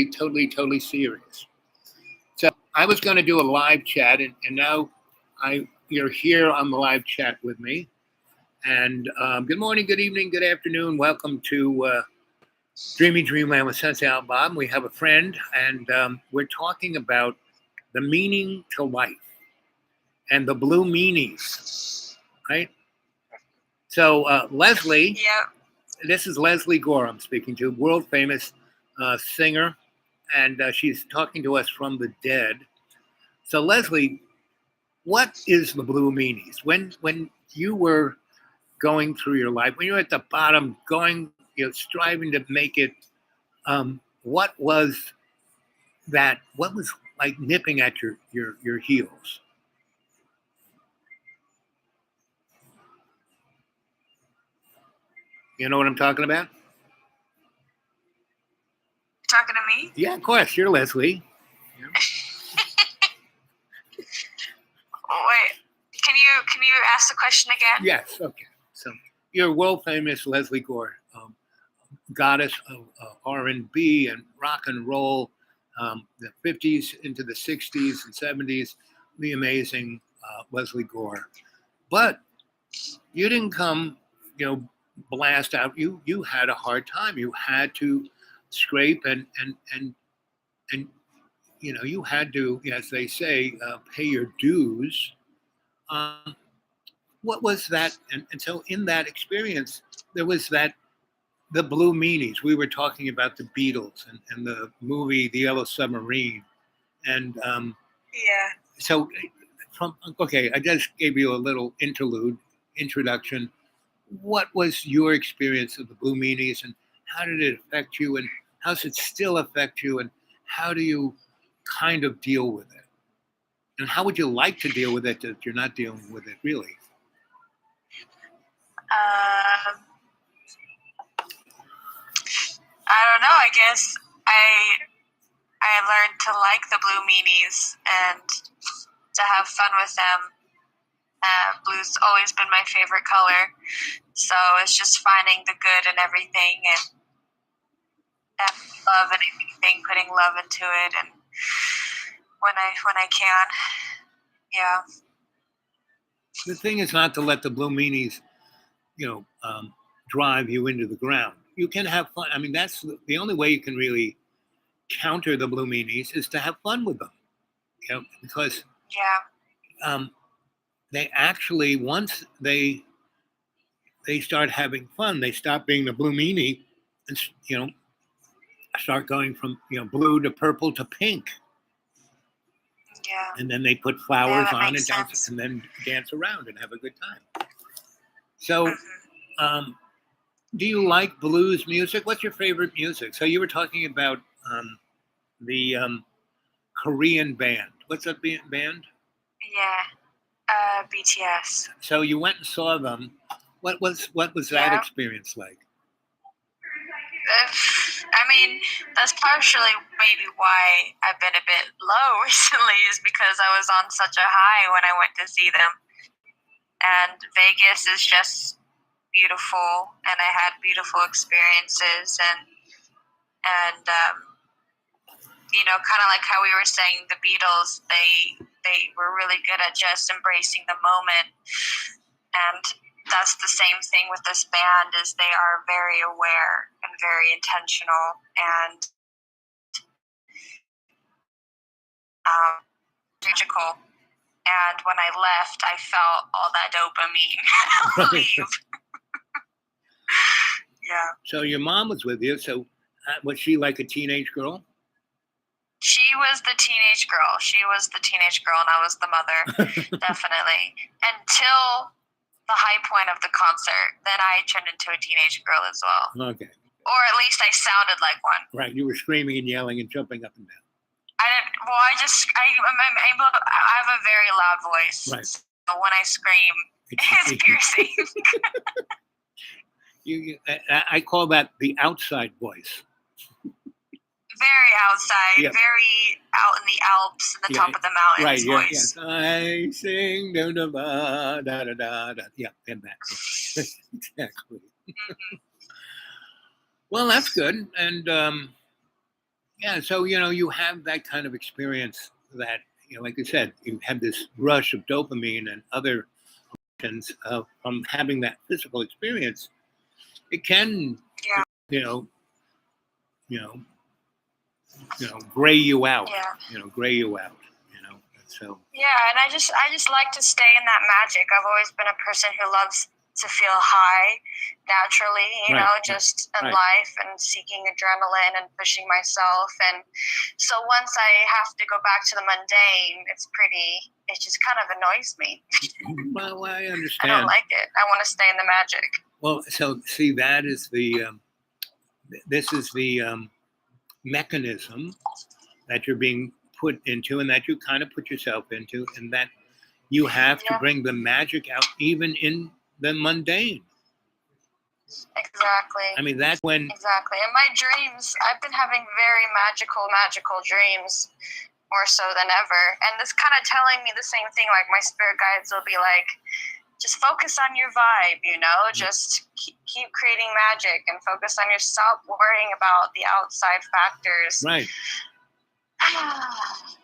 totally serious. So I was going to do a live chat, and now you're here on the live chat with me. And good morning, good evening, good afternoon. Welcome to Dreamy Dreamland with Sensei Al Bob. We have a friend, and we're talking about the meaning to life and the blue meanies, right? So Leslie, this is Leslie Gore I'm speaking to, world famous singer, and she's talking to us from the dead. So Leslie, what is the blue meanies? When you were going through your life, when you're at the bottom, going, striving to make it, what was that? What was like nipping at your heels? You know what I'm talking about? Talking to me? Yeah, of course. You're Leslie. Yeah. Wait, can you ask the question again? Yes. Okay. So you're world famous Leslie Gore, goddess of R&B and rock and roll, the 50s into the 60s and 70s, the amazing Leslie Gore. But you didn't come, blast out. You had a hard time. You had to scrape and you had to, as they say, pay your dues. What was that? And so in that experience, there was the blue meanies. We were talking about the Beatles and the movie The Yellow Submarine. And so I just gave you a little introduction. What was your experience of the blue meanies, and how did it affect you, and how does it still affect you, and how do you kind of deal with it? And how would you like to deal with it that you're not dealing with it really? I don't know. I guess I learned to like the blue meanies and to have fun with them. Blue's always been my favorite color, so it's just finding the good in everything and love and everything, putting love into it, and when I can, yeah. The thing is not to let the blue meanies, drive you into the ground. You can have fun. I mean, that's the only way you can really counter the blue meanies is to have fun with them, because they actually, once they start having fun, they stop being the blue meanie and start going from blue to purple to pink. Yeah. And then they put flowers on and dance, and then dance around and have a good time. So, do you like blues music? What's your favorite music? So you were talking about the Korean band. What's that band? Yeah, BTS. So you went and saw them. What was that experience like? I mean, that's partially maybe why I've been a bit low recently, is because I was on such a high when I went to see them. And Vegas is just beautiful, and I had beautiful experiences, and kind of like how we were saying, the Beatles, they were really good at just embracing the moment, and that's the same thing with this band, is they are very aware and very intentional, and magical. And when I left, I felt all that dopamine leave. Yeah. So your mom was with you. So was she like a teenage girl? She was the teenage girl. And I was the mother, definitely. Until the high point of the concert, then I turned into a teenage girl as well. Okay. Or at least I sounded like one. Right. You were screaming and yelling and jumping up and down. I have a very loud voice. Right. So when I scream, it's piercing. I call that the outside voice. Very outside, very out in the Alps, at the top of the mountains voice. Right, I sing, da da da da da da. Yeah, and that. Exactly. Mm-hmm. Well, that's good. And Yeah, so you have that kind of experience that like I said, you have this rush of dopamine and other emotions from having that physical experience. It can, Yeah, you know, you know, gray you out. yeah. Gray you out. So Yeah, and I just like to stay in that magic. I've always been a person who loves to feel high naturally, just in right. life and seeking adrenaline and pushing myself. And so once I have to go back to the mundane, it just kind of annoys me. Well, I I don't understand. like it. I want to stay in the magic. Well, so see, that is this is the mechanism that you're being put into, and that you kind of put yourself into, and that you have to Yeah. bring the magic out even in the mundane. Exactly. I mean, that's when Exactly. And my dreams, I've been having very magical dreams more so than ever. And it's kind of telling me the same thing. Like my spirit guides will be like, just focus on your vibe, just keep creating magic and focus on your, stop worrying about the outside factors. right,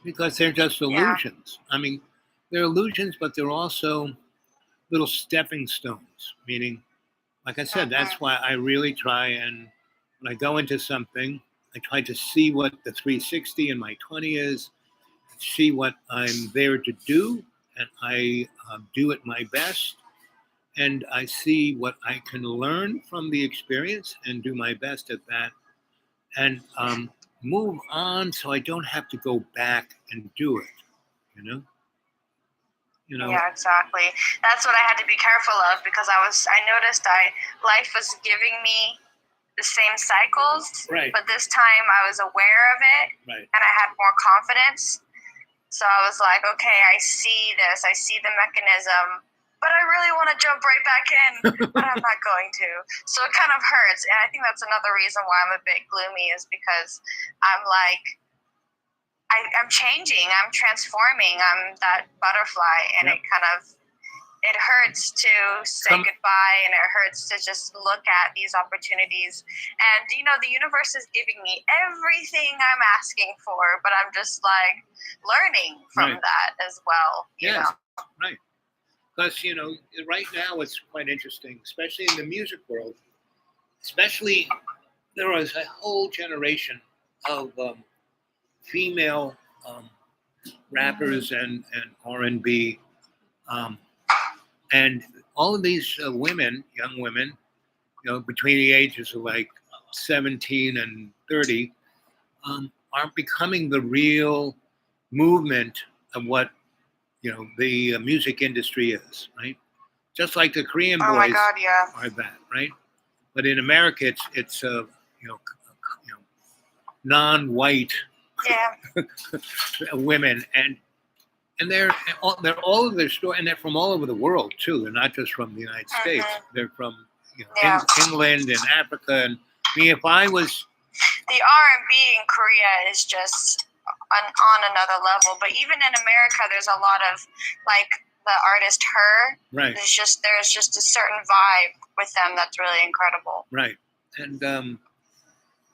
because they're just illusions. I mean, they're illusions, but they're also little stepping stones. Meaning, like I said, that's why I really try, and when I go into something, I try to see what the 360 in my 20 is, see what I'm there to do, and I do it my best. And I see what I can learn from the experience and do my best at that, and move on so I don't have to go back and do it. You know. Yeah, exactly. That's what I had to be careful of because I noticed life was giving me the same cycles, Right. but this time I was aware of it, Right. and I had more confidence. So I was like, okay, I see this, I see the mechanism, but I really want to jump right back in, but I'm not going to. So it kind of hurts, and I think that's another reason why I'm a bit gloomy is because I'm like, I'm changing, I'm transforming, I'm that butterfly, and Yep. it hurts to say goodbye, and it hurts to just look at these opportunities. And, the universe is giving me everything I'm asking for, but I'm just like learning from that as well. Yes, right. Because, right now it's quite interesting, especially in the music world. Especially, there was a whole generation of female rappers and R&B, and all of these women, young women, between the ages of like 17 and 30, are becoming the real movement of what the music industry is, right? Just like the Korean boys my God, yeah. are that, right? But in America, it's non-white women, and they're all of their story, and they're from all over the world too. They're not just from the United States. They're from England and Africa. And I mean, if I was the R&B in Korea is just on another level, but even in America, there's a lot of like the artist Her. Right. There's just a certain vibe with them that's really incredible. Right, and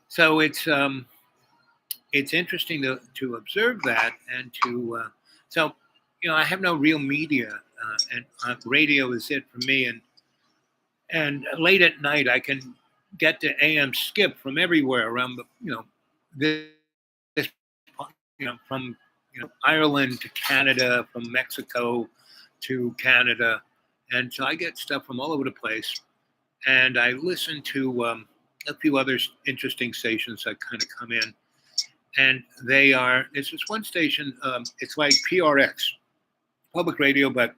so it's interesting to observe that, and to so I have no real media, and radio is it for me, and late at night I can get the AM skip from everywhere around the this from Ireland to Canada, from Mexico to Canada, and so I get stuff from all over the place, and I listen to a few other interesting stations that kind of come in. And it's this one station, it's like PRX, public radio, but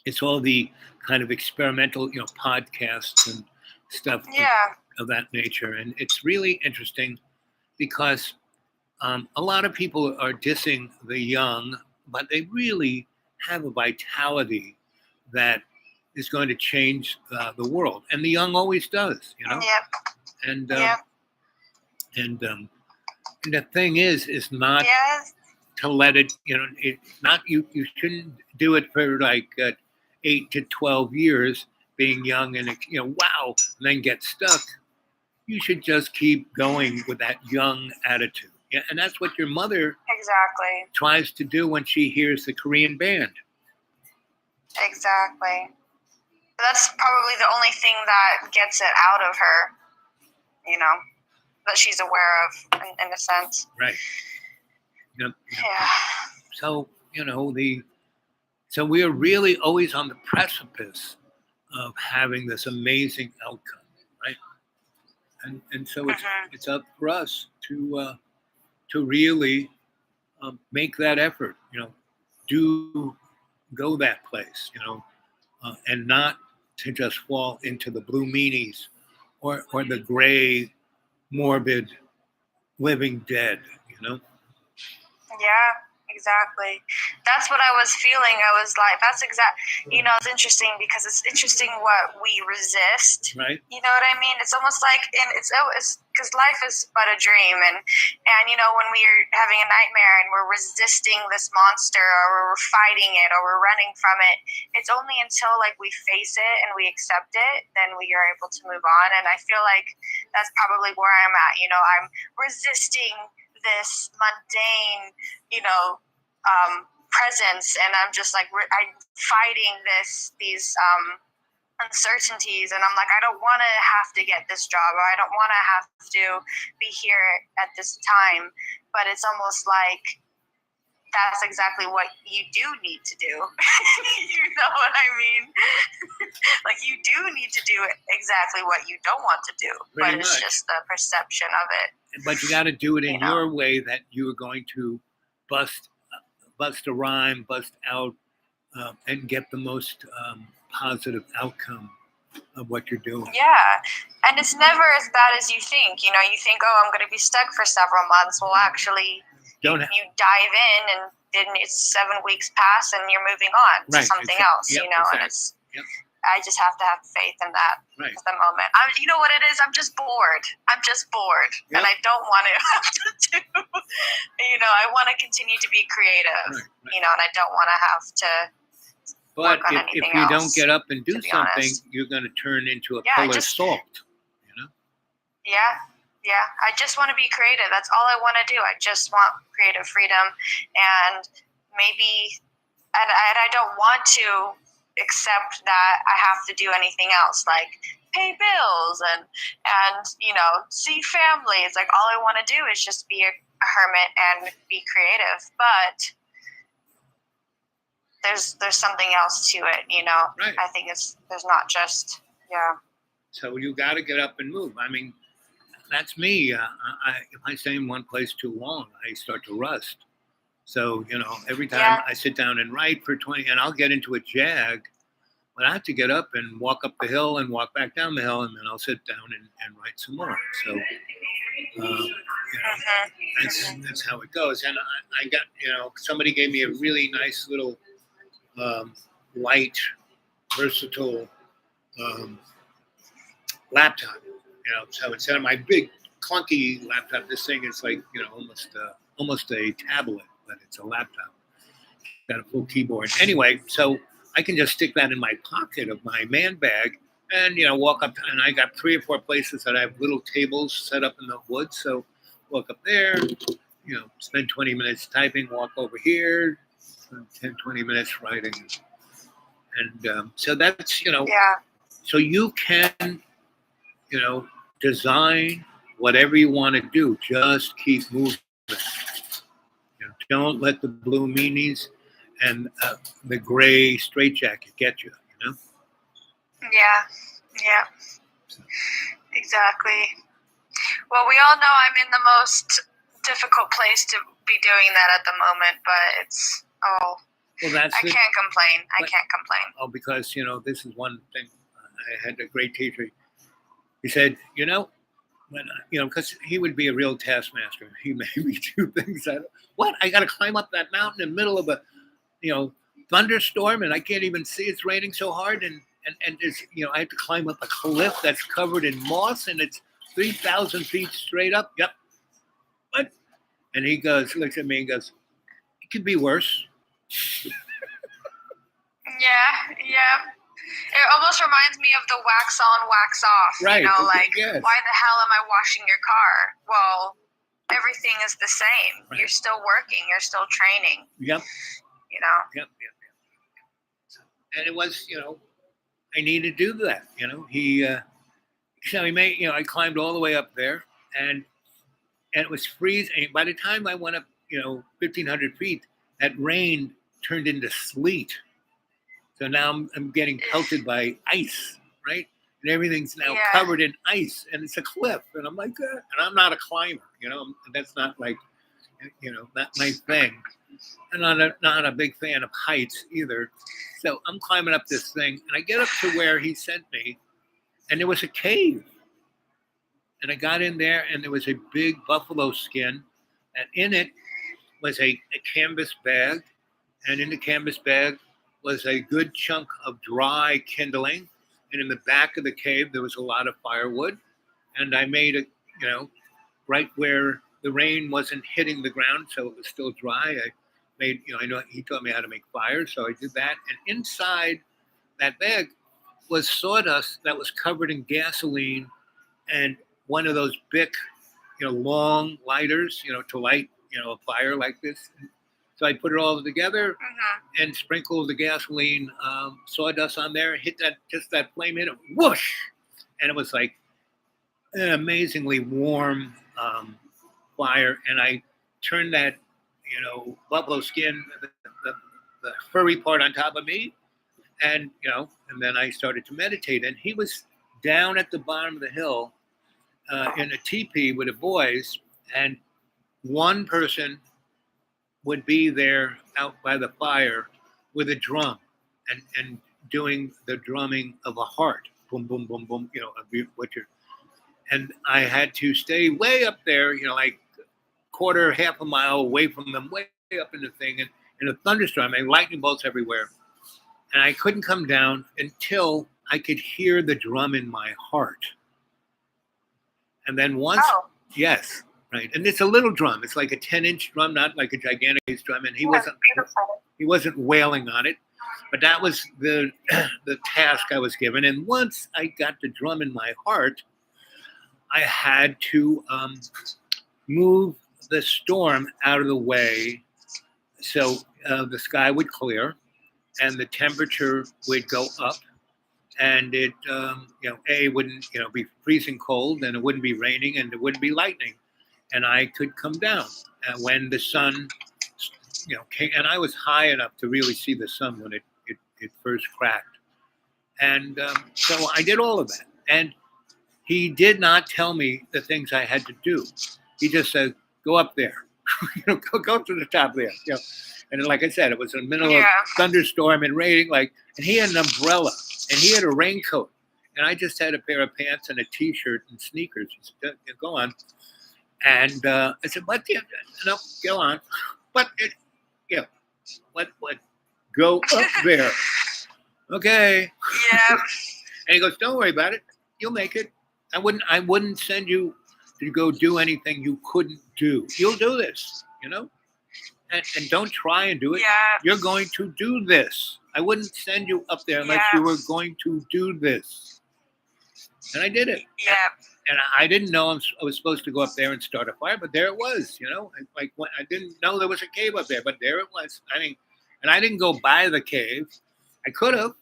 it's all the kind of experimental, podcasts and stuff of that nature. And it's really interesting because a lot of people are dissing the young, but they really have a vitality that is going to change the world. And the young always does, Yep. And and the thing is not to let it, you shouldn't do it for like 8 to 12 years being young and, wow, and then get stuck. you should just keep going with that young attitude. Yeah, and that's what your mother Exactly. tries to do when she hears the Korean band. Exactly. That's probably the only thing that gets it out of her, that she's aware of in a sense. Right. Yep. Yeah. So, so we are really always on the precipice of having this amazing outcome, right? And so it's up for us to really make that effort, do go that place, and not to just fall into the blue meanies or the gray, morbid, living dead, Yeah, exactly. That's what I was feeling. I was like, that's it's interesting because it's interesting what we resist. Right. You know what I mean? It's almost like, it's because life is but a dream. And when we're having a nightmare and we're resisting this monster or we're fighting it or we're running from it, it's only until like we face it and we accept it, then we are able to move on. And I feel like that's probably where I'm at. I'm resisting this mundane, presence, and I'm just like I'm fighting these uncertainties, and I'm like, I don't want to have to get this job, or I don't want to have to be here at this time, but it's almost like that's exactly what you do need to do. You know what I mean? Like, you do need to do exactly what you don't want to do, but it's just the perception of it. But you got to do it in your way, that you are going to bust a rhyme, bust out, and get the most positive outcome of what you're doing. Yeah, and it's never as bad as you think. You think, oh, I'm going to be stuck for several months. Well, actually, you dive in, and then it's 7 weeks pass, and you're moving on to something else. Yep, and it's. Yep. I just have to have faith in that at the moment. You know what it is? I'm just bored. Yep. And I don't want to have to do. I want to continue to be creative. Right. And I don't want to have to. But if you don't get up and do something, you're going to turn into a pillar of salt. Yeah. Yeah. I just want to be creative. That's all I want to do. I just want creative freedom, and maybe, and I don't want to accept that I have to do anything else, like pay bills and see family. It's like all I want to do is just be a hermit and be creative. But there's something else to it, Right. I think there's not just So you got to get up and move. I mean, that's me. If I stay in one place too long, I start to rust. So, every time I sit down and write for 20, and I'll get into a jag, but I have to get up and walk up the hill and walk back down the hill, and then I'll sit down and write some more. So, that's how it goes. And I got, somebody gave me a really nice little light, versatile laptop. So instead of my big clunky laptop, this thing is like, almost a tablet, but it's a laptop. Got a full keyboard. Anyway, so I can just stick that in my pocket of my man bag and, walk up. And I got 3 or 4 places that I have little tables set up in the woods. So walk up there, spend 20 minutes typing, walk over here, 10, 20 minutes writing. And so that's, so you can, design whatever you want to do. Just keep moving. Don't let the blue meanies and the gray straitjacket get you, Yeah, exactly. Well, we all know I'm in the most difficult place to be doing that at the moment, but it's, I can't complain. I can't complain. Oh, because, this is one thing. I had a great teacher. He said, when, because he would be a real taskmaster. He made me do things I got to climb up that mountain in the middle of a, thunderstorm, and I can't even see, it's raining so hard, and there's, I have to climb up a cliff that's covered in moss, and it's 3,000 feet straight up. Yep. What? And he looks at me and goes, it could be worse. Yeah. It almost reminds me of the wax on, wax off. Right. You know, like, Yes. why the hell am I washing your car? Well, everything is the same. Right. You're still working. You're still training. Yep. You know. Yep. And it was, I needed to do that. So he made, I climbed all the way up there, and it was freezing. By the time I went up, 1,500 feet, that rain turned into sleet. So now I'm getting pelted by ice, right? And everything's now covered in ice, and it's a cliff. And I'm like, and I'm not a climber, that's not like, not my thing. I'm not a big fan of heights either. So I'm climbing up this thing, and I get up to where he sent me, and there was a cave. And I got in there, and there was a big buffalo skin, and in it was a canvas bag, and in the canvas bag was a good chunk of dry kindling, and in the back of the cave there was a lot of firewood, and I made it, right where the rain wasn't hitting the ground, so it was still dry. I made, I know he taught me how to make fire, so I did that, and inside that bag was sawdust that was covered in gasoline and one of those big, long lighters, to light, a fire like this. So I put it all together and sprinkled the gasoline sawdust on there, hit that flame, hit it, whoosh, and it was like an amazingly warm fire. And I turned that, buffalo skin, the furry part on top of me, and and then I started to meditate. And he was down at the bottom of the hill in a teepee with the boys, and one person would be there out by the fire with a drum and doing the drumming of a heart, boom, boom, boom, boom, and I had to stay way up there, like half a mile away from them, way up in the thing, and in a thunderstorm, and lightning bolts everywhere. And I couldn't come down until I could hear the drum in my heart. And then once, yes, right. And it's a little drum. It's like a 10-inch drum, not like a gigantic drum. And he wasn't wailing on it, but that was the task I was given. And once I got the drum in my heart, I had to move the storm out of the way so the sky would clear and the temperature would go up. And it, it wouldn't, be freezing cold, and it wouldn't be raining, and it wouldn't be lightning, and I could come down when the sun, came. And I was high enough to really see the sun when it first cracked, and so I did all of that. And he did not tell me the things I had to do. He just said, "Go up there, go to the top there." And like I said, it was in the middle of thunderstorm and raining, and he had an umbrella. And he had a raincoat, and I just had a pair of pants and a T-shirt and sneakers. He said, "Go on." And I said, "What? No, go on." But what? Go up there, okay? Yeah. And he goes, "Don't worry about it. You'll make it. I wouldn't send you to go do anything you couldn't do. You'll do this, And don't try and do it. Yeah. You're going to do this. I wouldn't send you up there unless you were going to do this." And I did it. Yeah. And I didn't know I was supposed to go up there and start a fire, but there it was, I didn't know there was a cave up there, but there it was. And I didn't go by the cave. I could have,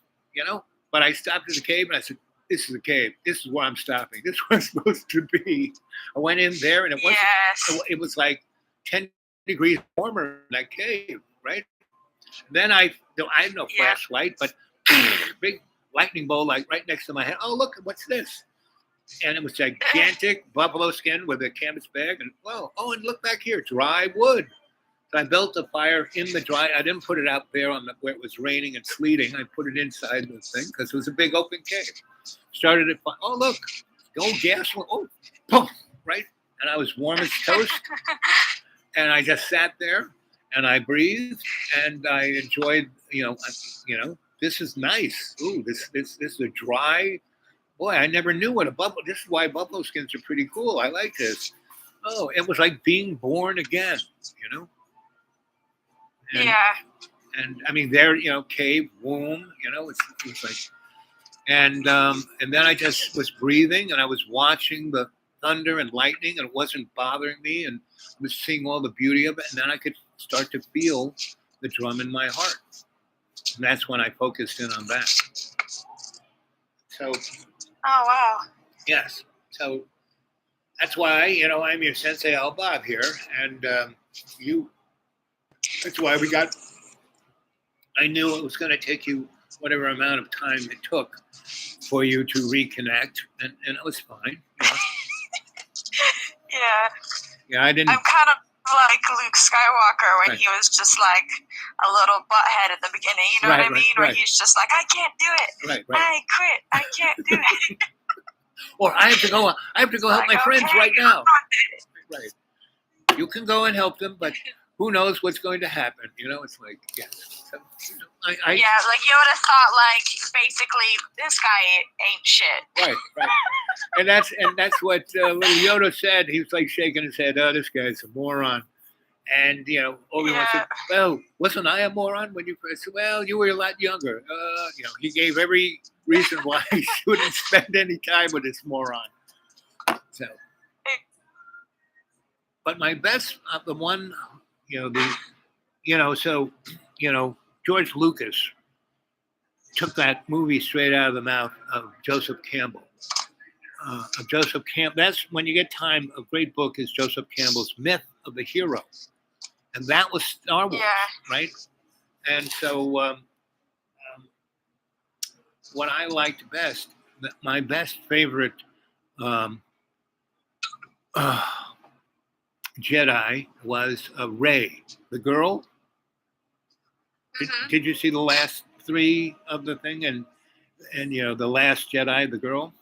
but I stopped at the cave and I said, "This is a cave. This is where I'm stopping. This is where I'm supposed to be." I went in there and it was like 10 degrees warmer in that cave, right? Then I had no flashlight, but big lightning bolt like right next to my head. Oh, look, what's this? And it was gigantic buffalo skin with a canvas bag. And and look back here, dry wood. So I built a fire in the dry. I didn't put it out there where it was raining and sleeting. I put it inside the thing because it was a big open cave. Started it. Oh, look, old gas. Oh, boom, right? And I was warm as toast. And I just sat there and I breathed and I enjoyed, this is nice. Ooh, this is a dry, boy, I never knew what this is why buffalo skins are pretty cool. I like this. Oh, it was like being born again, And, yeah. And I mean, there, cave, womb, it's like, And then I just was breathing, and I was watching the thunder and lightning, and it wasn't bothering me, and I was seeing all the beauty of it. And then I could start to feel the drum in my heart, and that's when I focused in on that. So Oh wow. yes, so that's why I'm your sensei Al Bob here, and you. That's why we got. I knew it was going to take you whatever amount of time it took for you to reconnect, and it was fine. Yeah. Yeah, I didn't. I'm kind of like Luke Skywalker when Right. he was just like a little butthead at the beginning. You know Right, what I right, mean? Where right. he's just like, I can't do it. Right, right. I quit. I can't do it. Or I have to go. I have to go help my Like, friends okay, right now. you're Right. You can go and help them, but who knows what's going to happen? It's like yes. So, I Yeah, like Yoda thought, like basically this guy ain't shit. right, right. And that's what little Yoda said. He was like shaking his head. Oh, this guy's a moron. And Obi-Wan said, "Well, wasn't I a moron when you first?" Well, you were a lot younger. He gave every reason why he shouldn't spend any time with this moron. So, but my best, the one, George Lucas took that movie straight out of the mouth of Joseph Campbell. That's when you get time. A great book is Joseph Campbell's Myth of the Hero, and that was Star Wars, right? And so, what I liked best, my best favorite Jedi was Rey, the girl. Did you see the last 3 of the thing, and the last Jedi, the girl?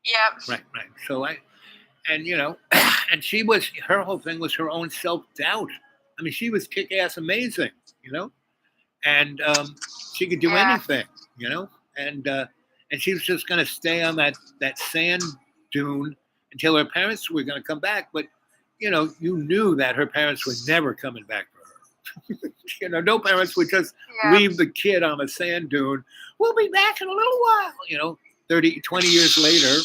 Yep. Right. So and she was, her whole thing was her own self-doubt. I mean, she was kick-ass amazing, and she could do anything, and she was just going to stay on that sand dune until her parents were going to come back. But you knew that her parents were never coming back for her. No parents would just leave the kid on a sand dune. We'll be back in a little while. 20 years later,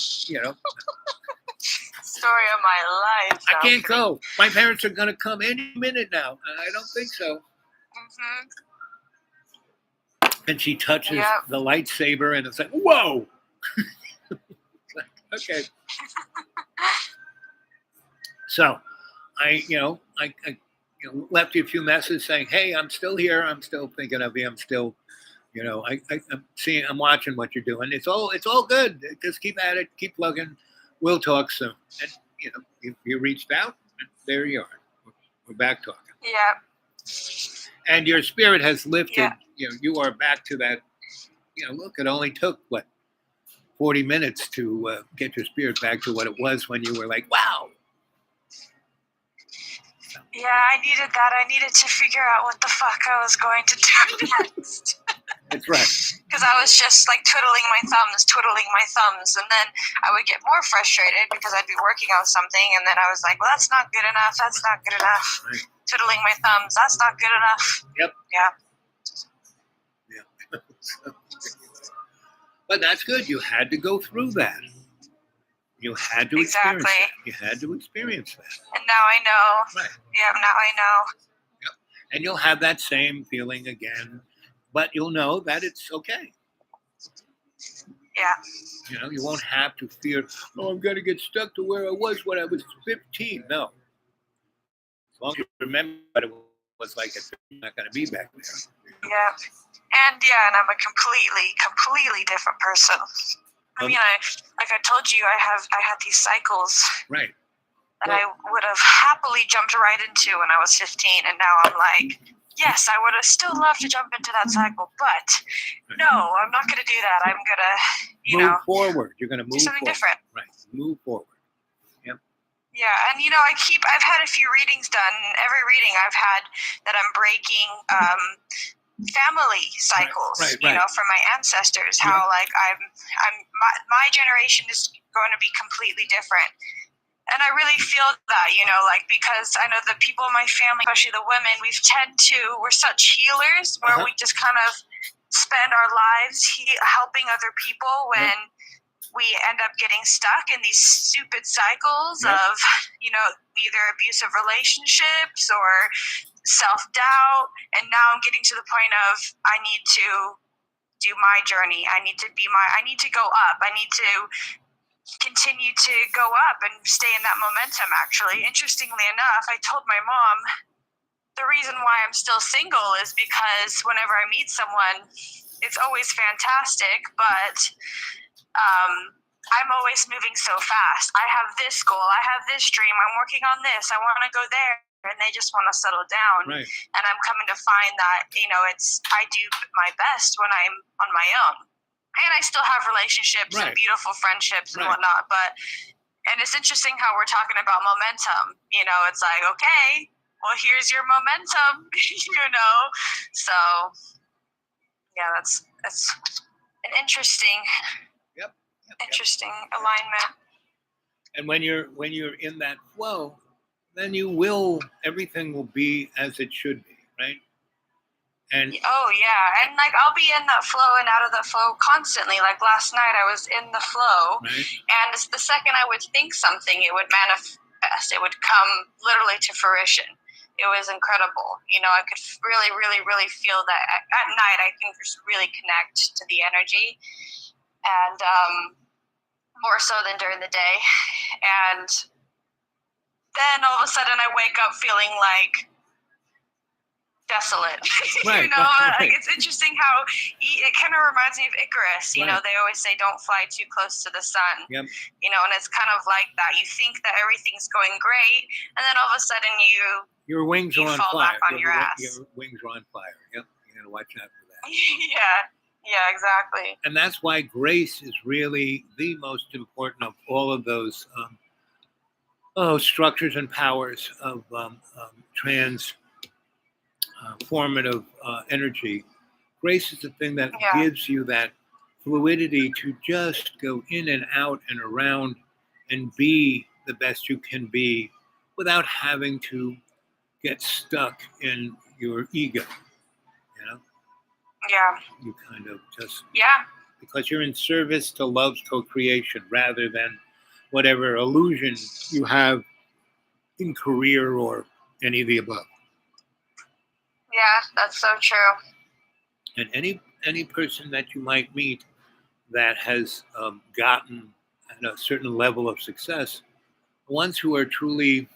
Story of my life. I can't go. My parents are going to come any minute now. I don't think so. And she touches the lightsaber, and it's like, whoa. Okay. So, I left you a few messages saying, "Hey, I'm still here. I'm still thinking of you. I'm still, I'm watching what you're doing. It's all good. Just keep at it. Keep plugging. We'll talk soon." And you reached out, and there you are. We're back talking. Yeah. And your spirit has lifted. Yeah. You are back to that. Look, it only took 40 minutes to get your spirit back to what it was when you were like, wow. Yeah, I needed that. I needed to figure out what the fuck I was going to do next. That's right. Because I was just like twiddling my thumbs, and then I would get more frustrated because I'd be working on something, and then I was like, well, that's not good enough. Right. Twiddling my thumbs, that's not good enough. Yep. Yeah. But that's good. You had to go through that. You had to experience that. You had to experience that. And now I know. Right. Yeah, now I know. Yep. And you'll have that same feeling again, but you'll know that it's okay. Yeah. You won't have to fear, I'm going to get stuck to where I was when I was 15. No. As long as you remember what it was like, you're not going to be back there. Yeah. And I'm a completely different person. I mean, like I told you, I had these cycles. Right. That I would have happily jumped right into when I was 15, and now I'm like, yes, I would have still loved to jump into that cycle, but no, I'm not going to do that. I'm going to, move forward. You're going to move do something forward. different. Right. Move forward. Yep. Yeah, and I've had a few readings done. Every reading I've had that I'm breaking family cycles, right. From my ancestors. How like my generation is going to be completely different, and I really feel that, because I know the people in my family, especially the women, we're such healers where we just kind of spend our lives helping other people when we end up getting stuck in these stupid cycles of, either abusive relationships or self-doubt. And now I'm getting to the point of, I need to do my journey. I need to go up. I need to continue to go up and stay in that momentum. Actually, interestingly enough, I told my mom the reason why I'm still single is because whenever I meet someone, it's always fantastic, but I'm always moving so fast. I have this goal. I have this dream. I'm working on this. I want to go there. And they just want to settle down. Right. And I'm coming to find that, I do my best when I'm on my own. And I still have relationships and beautiful friendships and whatnot. And it's interesting how we're talking about momentum. It's like, okay, well, here's your momentum, So, yeah, that's an interesting alignment. And when you're in that flow, then everything will be as it should be, right? And oh yeah, and I'll be in that flow and out of the flow constantly. Like last night, I was in the flow, and it's the second I would think something, it would manifest. It would come literally to fruition. It was incredible. I could really, really, really feel that at night. I can just really connect to the energy, and more so than during the day. And then all of a sudden I wake up feeling like desolate. It's interesting how it kind of reminds me of Icarus. They always say don't fly too close to the sun. Yep. And it's kind of like that. You think that everything's going great, and then all of a sudden your wings are on fall fire. Back on your ass. Your wings are on fire. Yep. You got to watch out for that. Yeah, exactly. And that's why grace is really the most important of all of those structures and powers of transformative energy. Grace is the thing that gives you that fluidity to just go in and out and around and be the best you can be without having to get stuck in your ego. Yeah. You kind of just because you're in service to love's co-creation rather than whatever illusion you have in career or any of the above. Yeah, that's so true. And any person that you might meet that has gotten at a certain level of success, the ones who are truly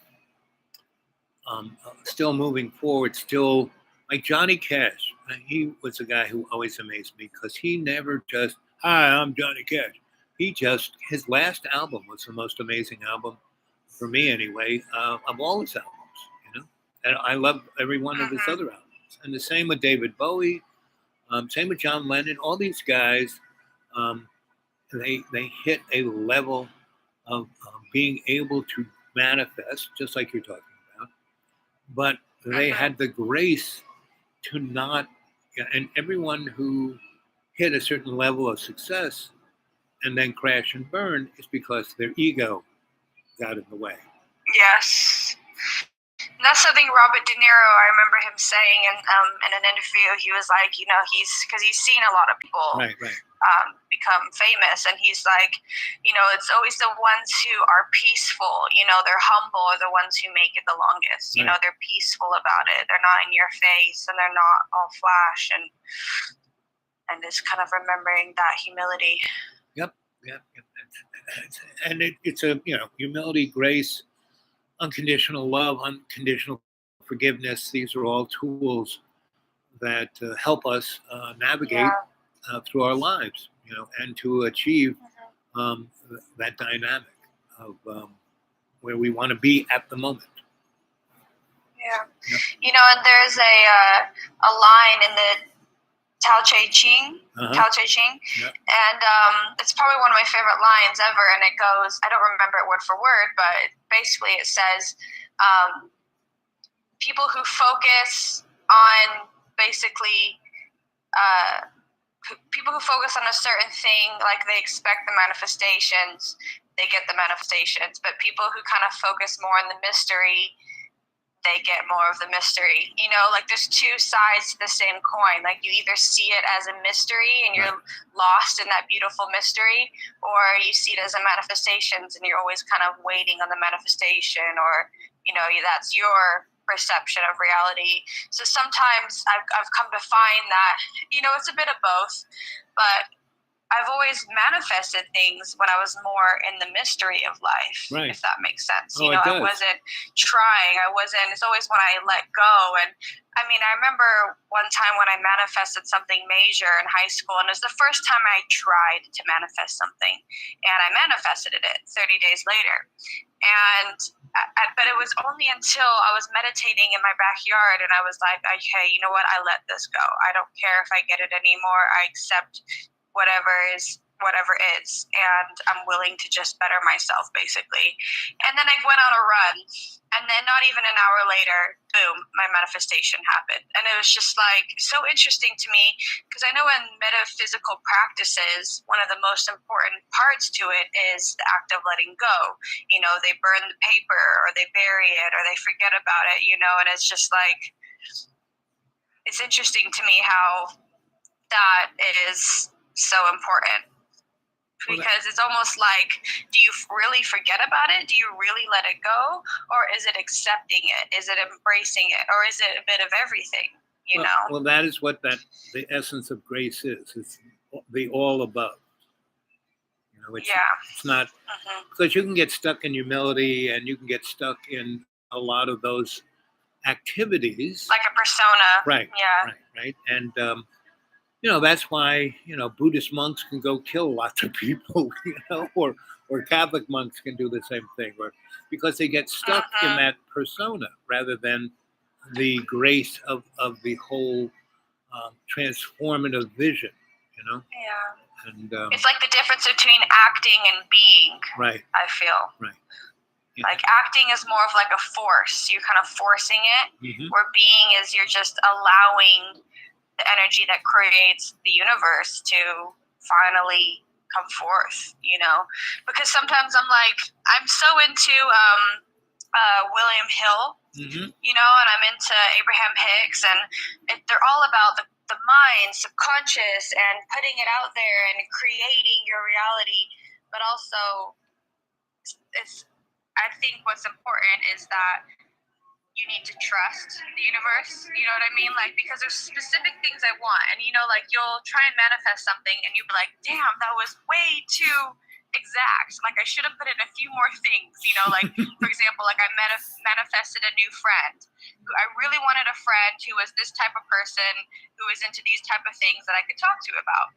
still moving forward, still like Johnny Cash. He was a guy who always amazed me because he never just, hi, I'm Johnny Cash. His last album was the most amazing album for me anyway, of all his albums, And I love every one of his other albums. And the same with David Bowie, same with John Lennon. All these guys, they hit a level of being able to manifest, just like you're talking about. But they had the grace to not, and everyone who hit a certain level of success and then crash and burn is because their ego got in the way. Yes. And that's something Robert De Niro, I remember him saying in an interview. He was like, because he's seen a lot of people become famous, and he's like, it's always the ones who are peaceful, they're humble, are the ones who make it the longest. They're peaceful about it. They're not in your face, and they're not all flash, and just kind of remembering that humility. Yep. And it's a humility, grace, unconditional love, unconditional forgiveness. These are all tools that help us navigate through our lives, and to achieve that dynamic of where we want to be at the moment. Yeah. And there's a line in the Tao Te Ching, and it's probably one of my favorite lines ever, and it goes, I don't remember it word for word, but basically it says, people who focus on people who focus on a certain thing, like they expect the manifestations, they get the manifestations, but people who kind of focus more on the mystery, they get more of the mystery. You know, like there's two sides to the same coin. Like you either see it as a mystery and you're lost in that beautiful mystery, or you see it as a manifestations and you're always kind of waiting on the manifestation, or, you know, that's your perception of reality. So sometimes I've come to find that, you know, it's a bit of both, but I've always manifested things when I was more in the mystery of life, if that makes sense. Oh, you know, it does. I wasn't trying. It's always when I let go. And I mean, I remember one time when I manifested something major in high school, and it was the first time I tried to manifest something, and I manifested it 30 days later. And but it was only until I was meditating in my backyard and I was like, okay, you know what? I let this go. I don't care if I get it anymore. I accept whatever is, and I'm willing to just better myself, basically. And then I went on a run, and then not even an hour later, boom, my manifestation happened. And it was just like so interesting to me, because I know in metaphysical practices, one of the most important parts to it is the act of letting go. You know, they burn the paper, or they bury it, or they forget about it, you know, and it's just like, it's interesting to me how that is so important, because it's almost like, do you really forget about it? Do you really let it go? Or is it accepting it? Is it embracing it? Or is it a bit of everything, you know? Well, that is what the essence of grace is. It's the all above. You know, it's not, because you can get stuck in humility and you can get stuck in a lot of those activities. Like a persona. Right. Yeah. Right. And, you know, that's why, you know, Buddhist monks can go kill lots of people, you know, or Catholic monks can do the same thing, or because they get stuck in that persona rather than the grace of the whole transformative vision, you know? Yeah. And it's like the difference between acting and being. Right. I feel. Right. Yeah. Like acting is more of like a force. You're kind of forcing it, where being is you're just allowing the energy that creates the universe to finally come forth, you know? Because sometimes I'm so into William Hill, you know, and I'm into Abraham Hicks, and they're all about the mind, subconscious, and putting it out there and creating your reality. But also, I think what's important is that you need to trust the universe, you know what I mean? Like, because there's specific things I want, and, you know, like, you'll try and manifest something, and you'll be like, damn, that was way too exact. Like, I should have put in a few more things, you know, like, for example, like, I manifested a new friend. I really wanted a friend who was this type of person, who was into these type of things that I could talk to about.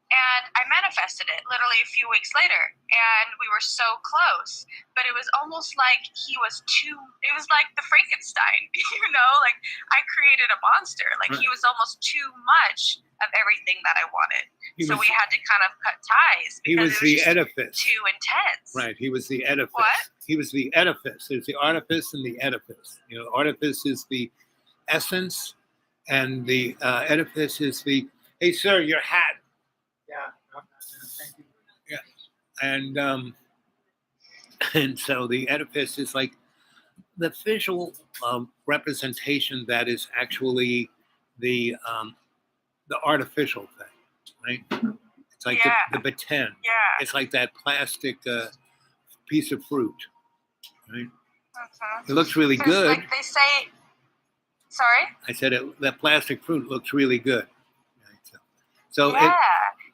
And I manifested it literally a few weeks later, and we were so close. But it was almost like it was like the Frankenstein, you know? Like, I created a monster. Like, he was almost too much of everything that I wanted. So we had to kind of cut ties. He was the edifice. Too intense. Right, he was the edifice. What? He was the edifice. There's the artifice and the edifice. You know, artifice is the essence, and the edifice is the, hey, sir, your hat. Yeah, thank you. Yeah, and so the edifice is like the visual representation that is actually the artificial thing, right? It's like the pretend. Yeah. It's like that plastic piece of fruit, right? It looks really good. Like they say, sorry? I said that plastic fruit looks really good. Right? So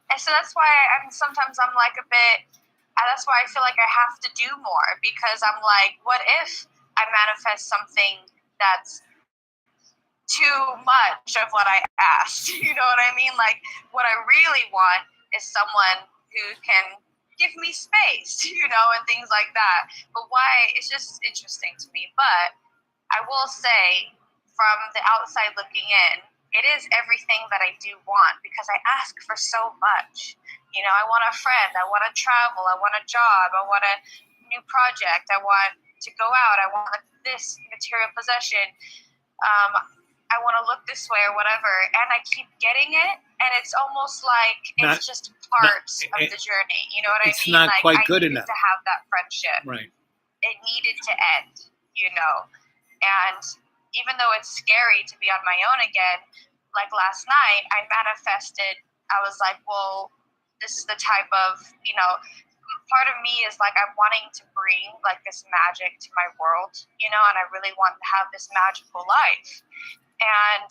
and so that's why sometimes I'm like a bit, that's why I feel like I have to do more, because I'm like, what if I manifest something that's too much of what I asked? You know what I mean? Like, what I really want is someone who can give me space, you know, and things like that. But why? It's just interesting to me. But I will say, from the outside looking in, it is everything that I do want, because I ask for so much. You know, I want a friend, I want to travel, I want a job, I want a new project, I want to go out, I want this material possession, I want to look this way or whatever, and I keep getting it, and it's almost like it's just part of the journey. You know what I mean? It's not like, quite good enough to have that friendship. Right. It needed to end, you know. And even though it's scary to be on my own again, like last night, I manifested, I was like, well, this is the type of, part of me is like, I'm wanting to bring like this magic to my world, and I really want to have this magical life. And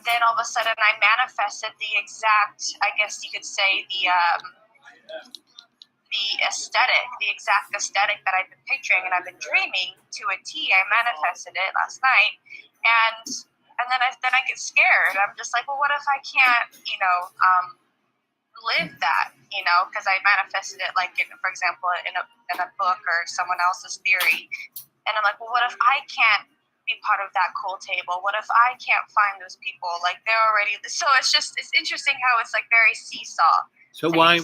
then all of a sudden I manifested the exact, I guess you could say, the exact aesthetic that I've been picturing and I've been dreaming to a T. I manifested it last night, and then I get scared. I'm just like, well, what if I can't, live that, because I manifested it like, for example, in a book or someone else's theory, and I'm like, well, what if I can't be part of that cool table? What if I can't find those people? Like they're already. So it's interesting how it's like very seesaw. So why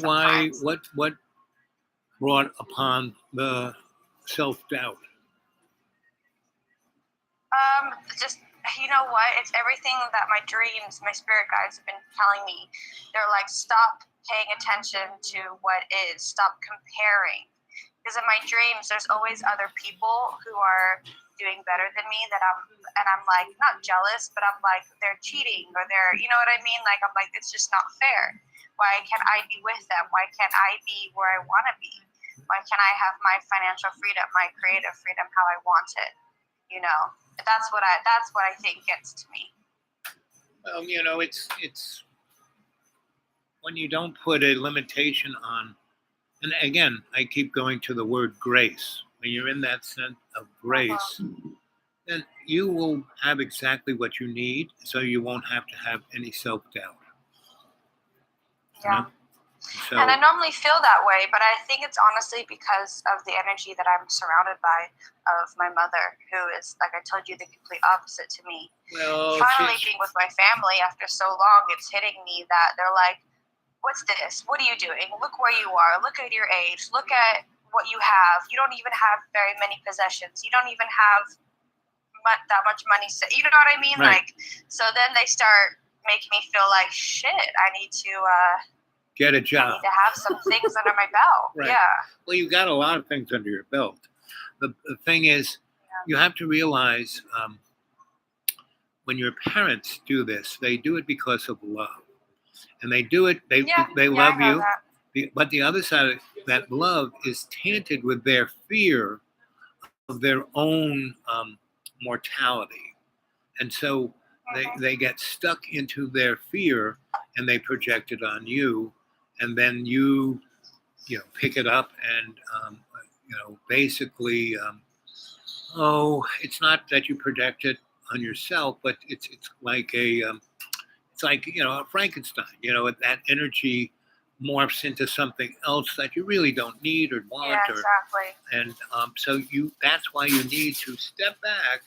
what brought upon the self-doubt? Just, you know what? It's everything that my dreams, my spirit guides have been telling me. They're like, stop paying attention to what is. Stop comparing. Because in my dreams, there's always other people who are doing better than me I'm like, not jealous, but I'm like, they're cheating or they're, you know what I mean? Like, I'm like, it's just not fair. Why can't I be with them? Why can't I be where I want to be? Why can't I have my financial freedom, my creative freedom, how I want it? That's what I think gets to me. Well, it's when you don't put a limitation on, and again, I keep going to the word grace. When you're in that sense of grace, then you will have exactly what you need, so you won't have to have any self-doubt. Yeah. So, and I normally feel that way, but I think it's honestly because of the energy that I'm surrounded by of my mother, who is, like I told you, the complete opposite to me. well, Finally being with my family after so long, it's hitting me that they're like, what's this? What are you doing? Look where you are. Look at your age. Look at what you have. You don't even have very many possessions. You don't even have that much money. You know what I mean? Right. Like, so then they start making me feel like, shit, I need to get a job. to have some things under my belt. Right. Yeah. Well, you got a lot of things under your belt. The thing is, you have to realize when your parents do this, they do it because of love. And they do it, they love you. But the other side of that love is tainted with their fear of their own mortality. And so they get stuck into their fear and they project it on you. And then you pick it up and, basically, it's not that you project it on yourself, but it's like a Frankenstein, that energy morphs into something else that you really don't need or want. Yeah, exactly. And so that's why you need to step back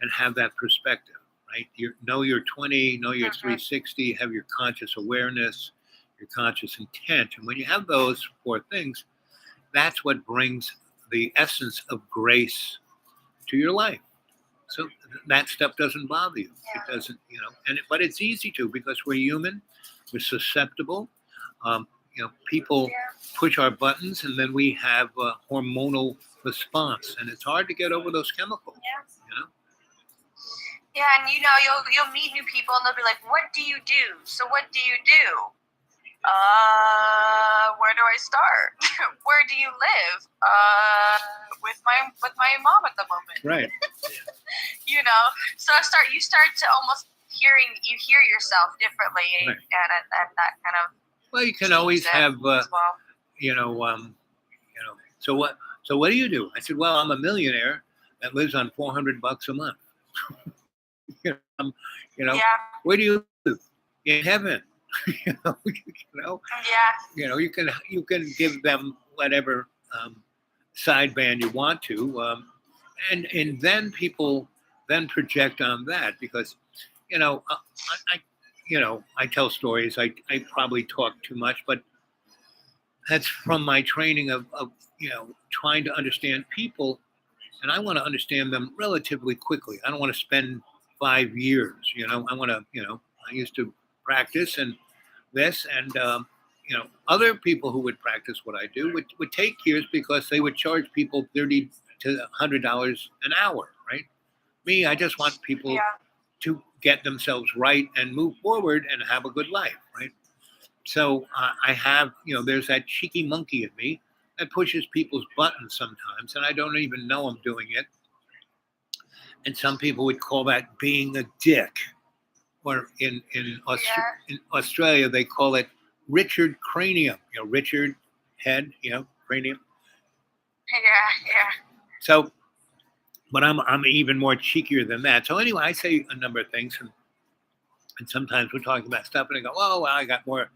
and have that perspective, right? Know your 20, know your 360, have your conscious awareness, your conscious intent. And when you have those four things, that's what brings the essence of grace to your life. So that stuff doesn't bother you. Yeah. It doesn't, but it's easy to, because we're human, we're susceptible. People push our buttons and then we have a hormonal response, and it's hard to get over those chemicals. Yeah. Yeah, and you'll meet new people and they'll be like, "What do you do? So what do you do?" Where do I start? Where do you live? With my mom at the moment. Right. So you start to almost hear yourself differently, Right. and that kind of. Well, you can always have, as well. So what do you do? I said, well, I'm a millionaire that lives on $400 a month. Yeah. Where do you live? In heaven. Yeah. You can give them whatever sideband you want to, and then people then project on that, because I tell stories. I probably talk too much, but that's from my training of trying to understand people, and I want to understand them relatively quickly. I don't want to spend 5 years. I want to. I used to practice and this, and other people who would practice what I do would take years, because they would charge people $30,000 to $100 an hour, right? Me, I just want people Yeah. to get themselves right and move forward and have a good life, right? So I have, there's that cheeky monkey in me that pushes people's buttons sometimes, and I don't even know I'm doing it. And some people would call that being a dick, or in Australia they call it Richard Cranium. Richard head, cranium. Yeah. So, but I'm even more cheekier than that. So anyway, I say a number of things, and sometimes we're talking about stuff, and I go, "Oh, well, I got more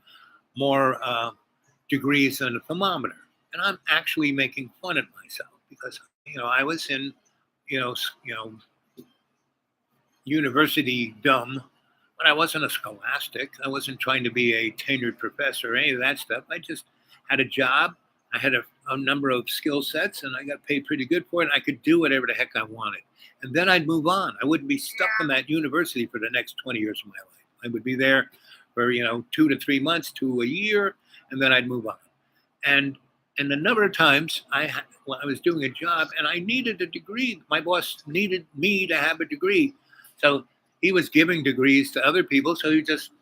degrees than a thermometer," and I'm actually making fun of myself because I was in university dumb, but I wasn't a scholastic. I wasn't trying to be a tenured professor or any of that stuff. I just had a job. I had a number of skill sets, and I got paid pretty good for it. And I could do whatever the heck I wanted. And then I'd move on. I wouldn't be stuck in that university for the next 20 years of my life. I would be there for 2 to 3 months to a year, and then I'd move on. And a number of times I was doing a job and I needed a degree. My boss needed me to have a degree. So he was giving degrees to other people. So he just,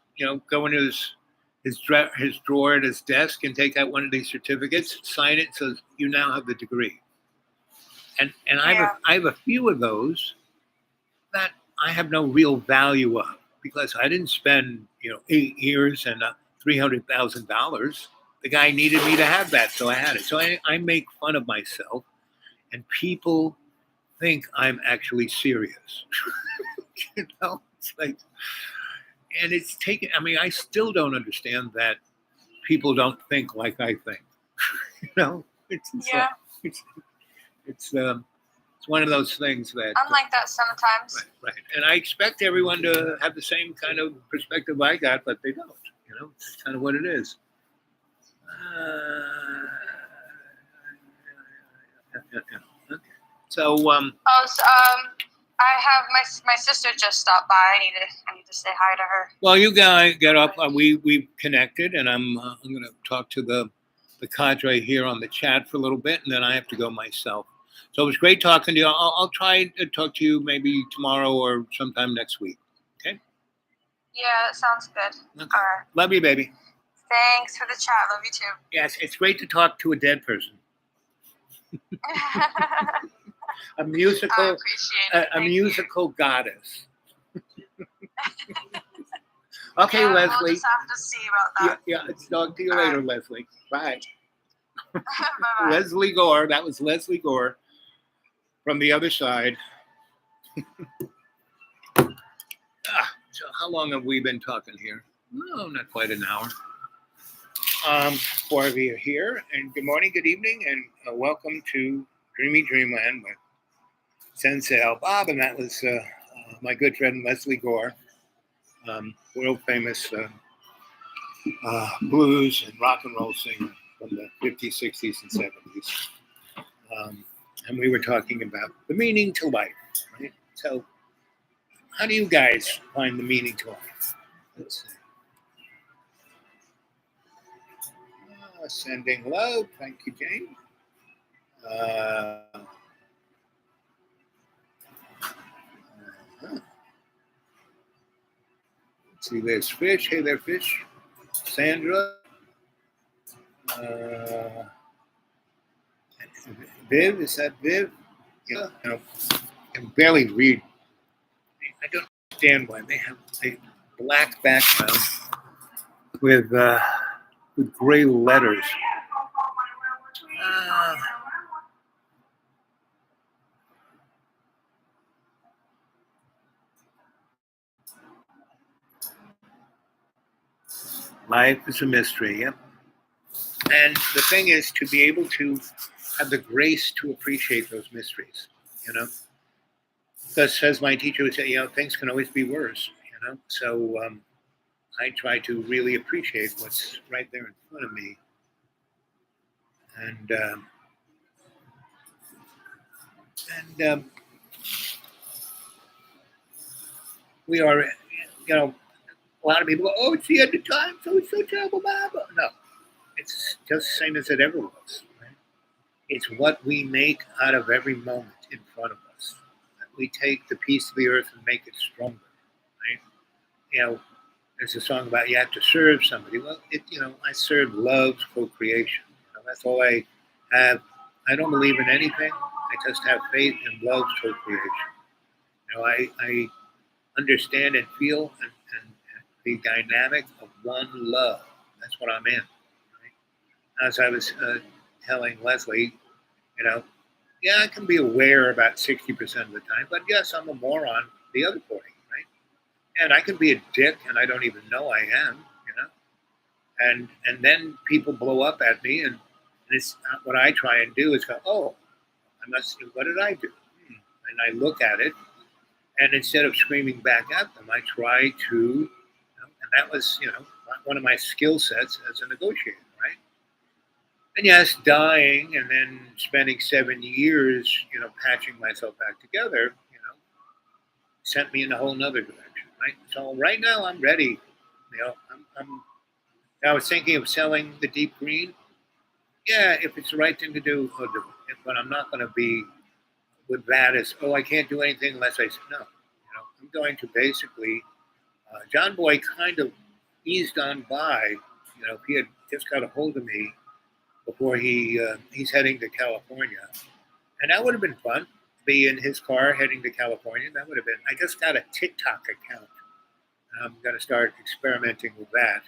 go into his drawer at his desk and take out one of these certificates, sign it, so you now have the degree. And I have a few of those that I have no real value of because I didn't spend 8 years and $300,000. The guy needed me to have that, so I had it. So I make fun of myself, and people think I'm actually serious. It's like, and it's taken. I mean, I still don't understand that people don't think like I think. It's one of those things that I'm like that sometimes. Right. And I expect everyone to have the same kind of perspective I got, but they don't. It's kind of what it is. Okay. So I have my sister just stopped by. I need to say hi to her. Well, you guys get up. We connected, and I'm going to talk to the cadre here on the chat for a little bit, and then I have to go myself. So it was great talking to you. I'll try to talk to you maybe tomorrow or sometime next week. Okay? Yeah, that sounds good. Okay. All right. Love you, baby. Thanks for the chat. Love you too. Yes, it's great to talk to a dead person. A musical, I appreciate it. a musical goddess. Okay, Yeah, Leslie. We'll just have to see about that. Yeah. Let's talk to you later, Leslie. Bye. Bye-bye. Leslie Gore. That was Leslie Gore from the other side. So how long have we been talking here? No, not quite an hour. Four of you are here, and good morning, good evening, and welcome to Dreamy Dreamland with Sensei Al Bob, and that was my good friend Leslie Gore, world famous blues and rock and roll singer from the 50s, 60s, and 70s. And we were talking about the meaning to life, right? So, how do you guys find the meaning to life? Let's see. Sending love. Thank you, Jane. Let's see, there's Fish. Hey there, Fish. Sandra. Viv, is that Viv? Yeah. I can barely read. I don't understand why they have a black background with gray letters. Life is a mystery, yep. And the thing is to be able to have the grace to appreciate those mysteries, Because as my teacher would say, things can always be worse, So I try to really appreciate what's right there in front of me. And we are, a lot of people go, oh, it's the end of time, so it's so terrible, blah, blah. No, it's just the same as it ever was, right? It's what we make out of every moment in front of us. We take the piece of the earth and make it stronger, right? You know, there's a song about you have to serve somebody. Well, I serve love's co-creation. That's all I have. I don't believe in anything. I just have faith in love's co-creation. I understand and feel and the dynamic of one love. That's what I'm in. Right? As I was telling Leslie, yeah, I can be aware about 60% of the time, but yes, I'm a moron the other 40, right? And I can be a dick and I don't even know I am, and then people blow up at me, and it's what I try and do is go, oh, what did I do? And I look at it, and instead of screaming back at them, I try to, and that was, one of my skill sets as a negotiator, right? And yes, dying and then spending 7 years, patching myself back together, sent me in a whole nother direction, right? So right now I'm ready. I was thinking of selling the deep green. Yeah, if it's the right thing to do, I'll do it. But I'm not going to be with that as, oh, I can't do anything unless I say no. I'm going to basically, John Boy kind of eased on by. He had just got a hold of me before he's heading to California, and that would have been fun. Be in his car heading to California. That would have been. I just got a TikTok account, and I'm going to start experimenting with that.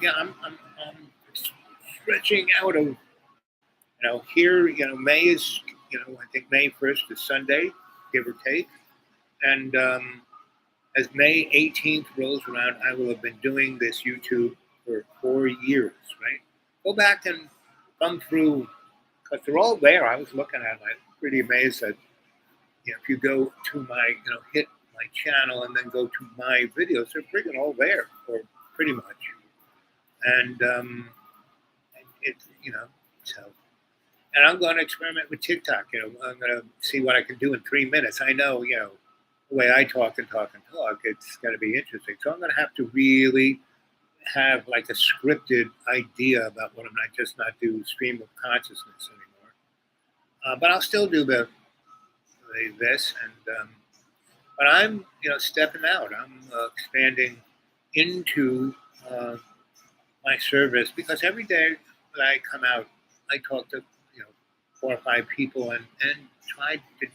Yeah, I'm stretching out of here. May is I think May 1st is Sunday, give or take, and as May 18th rolls around, I will have been doing this YouTube for 4 years. Right? Go back and thumb through because they're all there. I was looking at them. I'm pretty amazed that if you go to my hit my channel and then go to my videos, they're freaking all there, or pretty much. And so. And I'm going to experiment with TikTok. I'm going to see what I can do in 3 minutes. I know, the way I talk and talk and talk, it's going to be interesting. So I'm going to have to really have like a scripted idea about what I'm not do stream of consciousness anymore. But I'll still do this, and but I'm stepping out. I'm expanding into my service because every day that I come out, I talk to 4 or 5 people and try to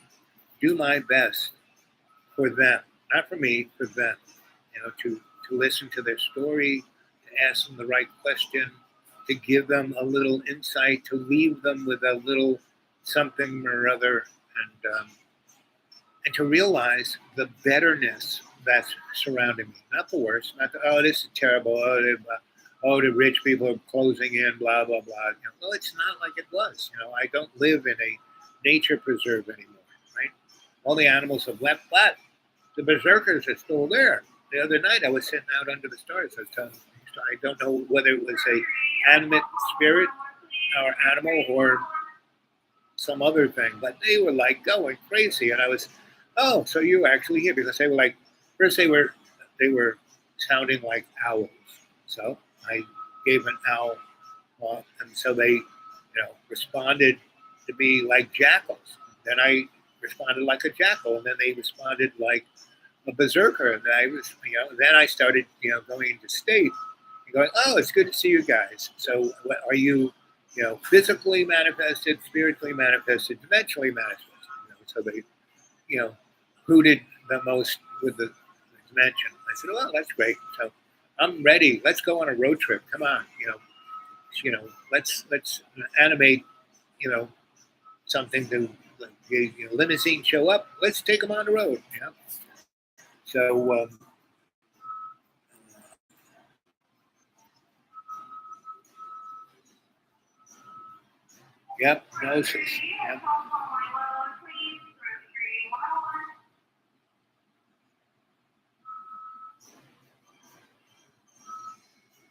do my best for them, not for me, for them. To listen to their story, to ask them the right question, to give them a little insight, to leave them with a little something or other, and to realize the betterness that's surrounding me, not the worst, not the, oh, this is terrible, the rich people are closing in, blah, blah, blah. Well, it's not like it was. I don't live in a nature preserve anymore, right? All the animals have left, but the berserkers are still there. The other night, I was sitting out under the stars. I was telling them, I don't know whether it was a animate spirit or animal or some other thing, but they were like going crazy. And I was, oh, so you were actually here, because they were like, first they were sounding like owls. So I gave an owl, and so they, responded to me like jackals. Then I responded like a jackal, and then they responded like a berserker. And I was, then I started, going into state and going, oh, it's good to see you guys. So are you, physically manifested, spiritually manifested, dimensionally manifested? So they, hooted the most with the dimension. I said, well, that's great. So I'm ready. Let's go on a road trip. Come on, let's animate, something to limousine show up. Let's take them on the road. So yep, gnosis. Yep.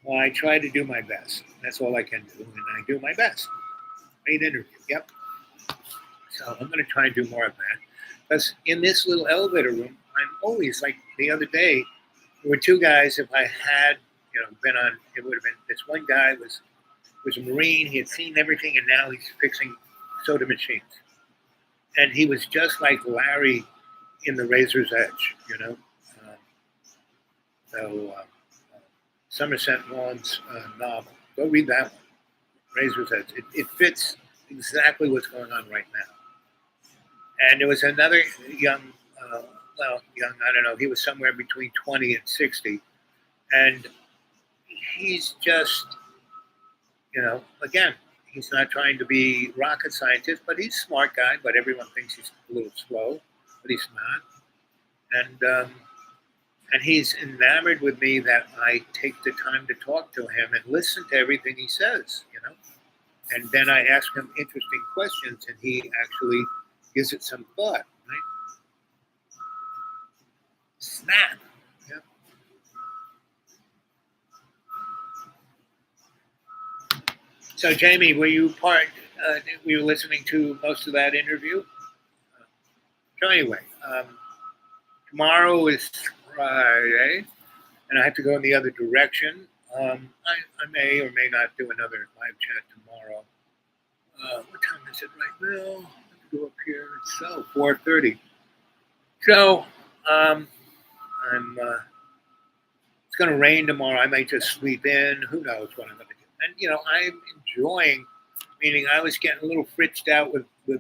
Well, I try to do my best. That's all I can do, and I do my best. Great interview. Yep. So I'm going to try and do more of that. Because in this little elevator room, I'm always like the other day, there were 2 guys. If I had, been on, it would have been, this one guy was was a Marine. He had seen everything, and now he's fixing soda machines. And he was just like Larry in The Razor's Edge, you know. Somerset Maugham's novel. Go read that one, Razor's Edge. It fits exactly what's going on right now. And there was another young, I don't know, he was somewhere between 20 and 60. And he's just, you know, again, he's not trying to be rocket scientist, but he's a smart guy, but everyone thinks he's a little slow, but he's not. And he's enamored with me that I take the time to talk to him and listen to everything he says, you know. And then I ask him interesting questions, and he actually gives it some thought, right? Snap. Yeah. So, Jamie, were you listening to most of that interview? So anyway, tomorrow is Friday, and I have to go in the other direction. I may or may not do another live chat tomorrow. What time is it right now? I have to go up here. It's 4:30. So it's going to rain tomorrow. I might just sleep in. Who knows what I'm going to do? And you know, I'm enjoying. Meaning, I was getting a little fritzed out with you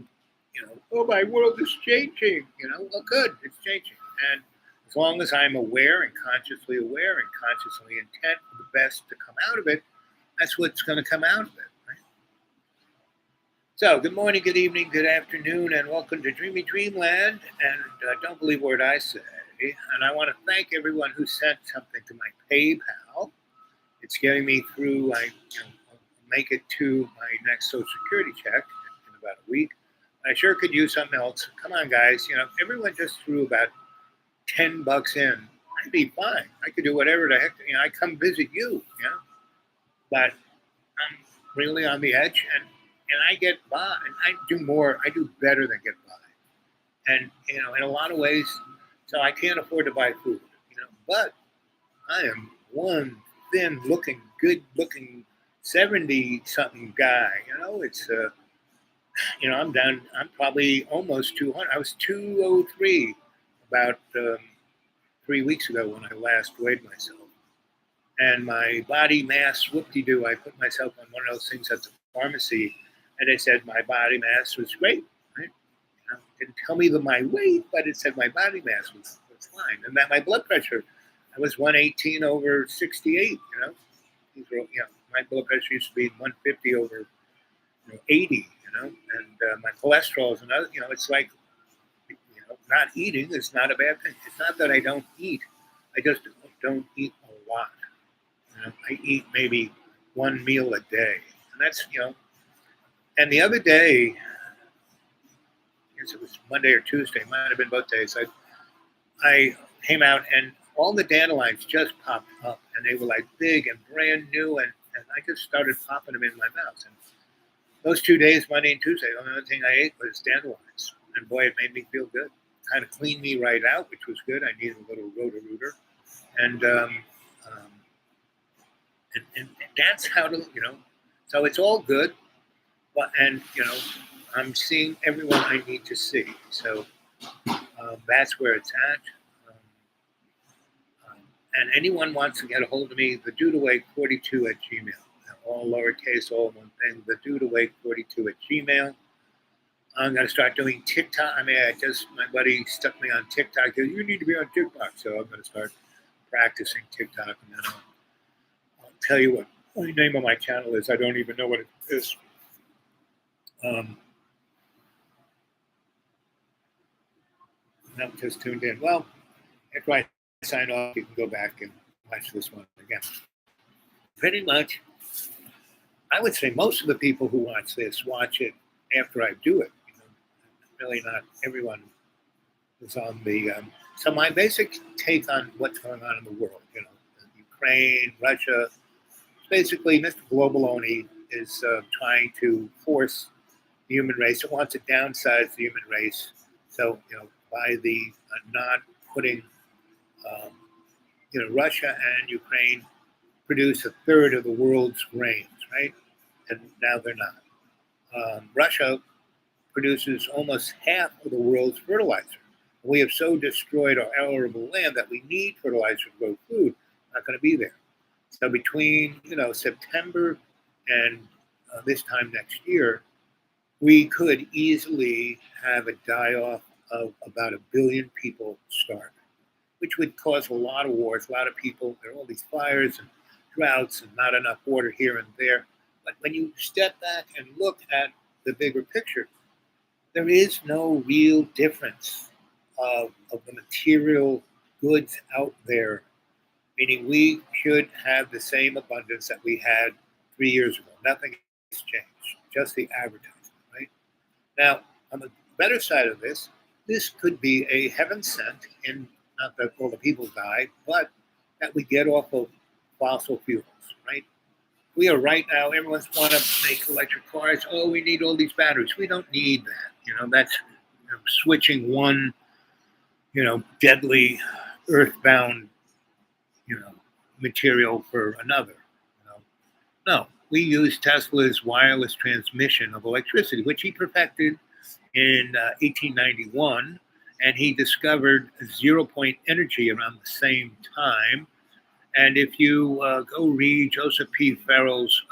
know, oh, my world is changing. You know, well, good, it's changing. And as long as I'm aware and consciously intent for the best to come out of it, that's what's going to come out of it, right? So, good morning, good evening, good afternoon, and welcome to Dreamy Dreamland. And don't believe a word I say. And I want to thank everyone who sent something to my PayPal. It's getting me through. I'll make it to my next Social Security check in about a week. I sure could use something else. Come on, guys. You know, if everyone just threw about $10 in, I'd be fine. I could do whatever the heck. You know, I come visit you. You know, but I'm really on the edge, and I get by. And I do more. I do better than get by. And you know, in a lot of ways, so I can't afford to buy food. You know, but I am one thin-looking, good-looking 70-something guy. You know, it's you know, I'm down. I'm probably almost 200. I was 203 about 3 weeks ago when I last weighed myself. And my body mass, whoop-de-doo, I put myself on one of those things at the pharmacy, and they said my body mass was great. Right? You know, it didn't tell me my weight, but it said my body mass was fine. And that my blood pressure, I was 118 over 68. You know, my blood pressure used to be 150 over 80. You know, and my cholesterol is another. You know, it's like, you know, not eating is not a bad thing. It's not that I don't eat. I just don't eat a lot. You know, I eat maybe one meal a day, and that's, you know. And the other day, I guess it was Monday or Tuesday, might have been both days. I came out and all the dandelions just popped up, and they were like big and brand new, and I just started popping them in my mouth. And those 2 days, Monday and Tuesday, the only other thing I ate was dandelions. And boy, it made me feel good. Kind of cleaned me right out, which was good. I needed a little Roto-Rooter. And that's how to, you know, so it's all good. But, and, you know, I'm seeing everyone I need to see. So that's where it's at. And anyone wants to get a hold of me, the dudeawake42 at Gmail. All lowercase, all one thing, the dudeawake42 at Gmail. I'm going to start doing TikTok. I mean, my buddy stuck me on TikTok. He goes, you need to be on TikTok. So I'm going to start practicing TikTok. And then I'll tell you what the name of my channel is. I don't even know what it is. I'm just tuned in. Well, after I sign off, you can go back and watch this one again. Pretty much, I would say most of the people who watch this watch it after I do it. You know, really not everyone is on the. So my basic take on what's going on in the world, you know, Ukraine, Russia, basically Mr. Globaloni is trying to force the human race. It wants to downsize the human race. So, you know, by the not putting, you know, Russia and Ukraine produce a third of the world's grains, right? and now they're not. Russia produces almost half of the world's fertilizer. We have so destroyed our arable land that we need fertilizer to grow food. Not going to be there. So between September and this time next year, we could easily have a die-off of about 1 billion people starving, which would cause a lot of wars, a lot of people. There are all these fires and droughts and not enough water here and there. But when you step back and look at the bigger picture, there is no real difference of the material goods out there, meaning we should have the same abundance that we had 3 years ago. Nothing has changed, just the advertising, right? Now, on the better side of this could be a heaven sent, in not that all the people die, but that we get off of fossil fuels, right? We are right now, everyone's want to make electric cars. Oh, we need all these batteries. We don't need that. That's switching one, deadly earthbound, material for another. No, we use Tesla's wireless transmission of electricity, which he perfected in 1891, and he discovered zero-point energy around the same time. And if you go read Joseph P. Farrell's,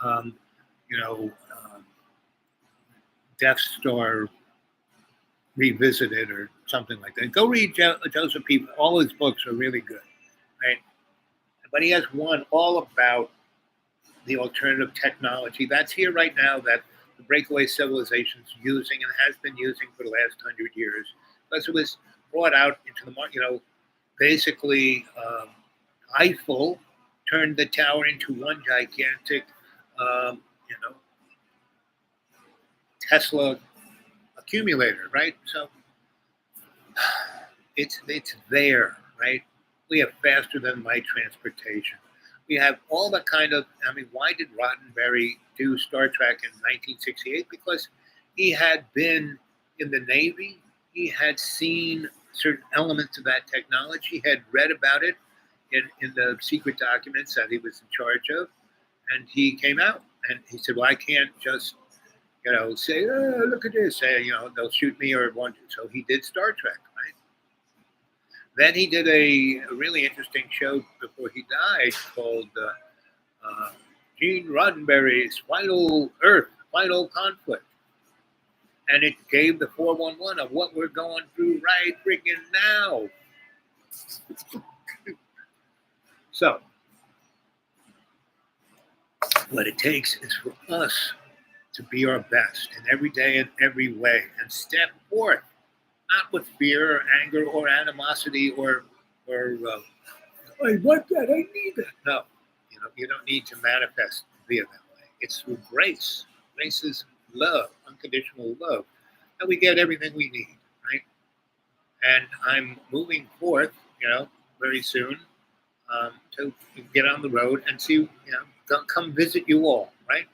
Death Star Revisited or something like that, go read Joseph P. All his books are really good, right? But he has one all about the alternative technology that's here right now that the breakaway civilization's using and has been using for the last 100 years, because it was brought out into the market. Basically, Eiffel turned the tower into one gigantic, Tesla accumulator, right? So it's there, right? We have faster than light transportation. We have all the kind of, why did Roddenberry do Star Trek in 1968? Because he had been in the Navy. He had seen certain elements of that technology, had read about it in the secret documents that he was in charge of. And he came out and he said, well, I can't just, say, oh, look at this. They'll shoot me or want to. So he did Star Trek, right? Then he did a really interesting show before he died called Gene Roddenberry's Final Conflict. And it gave the 411 of what we're going through right freaking now. So, what it takes is for us to be our best in every day and every way and step forth, not with fear or anger or animosity or I want that, I need that. No, you don't need to manifest via that way. It's through grace. Grace is love, unconditional love. And we get everything we need, right? And I'm moving forth, very soon to get on the road and see, come visit you all, right?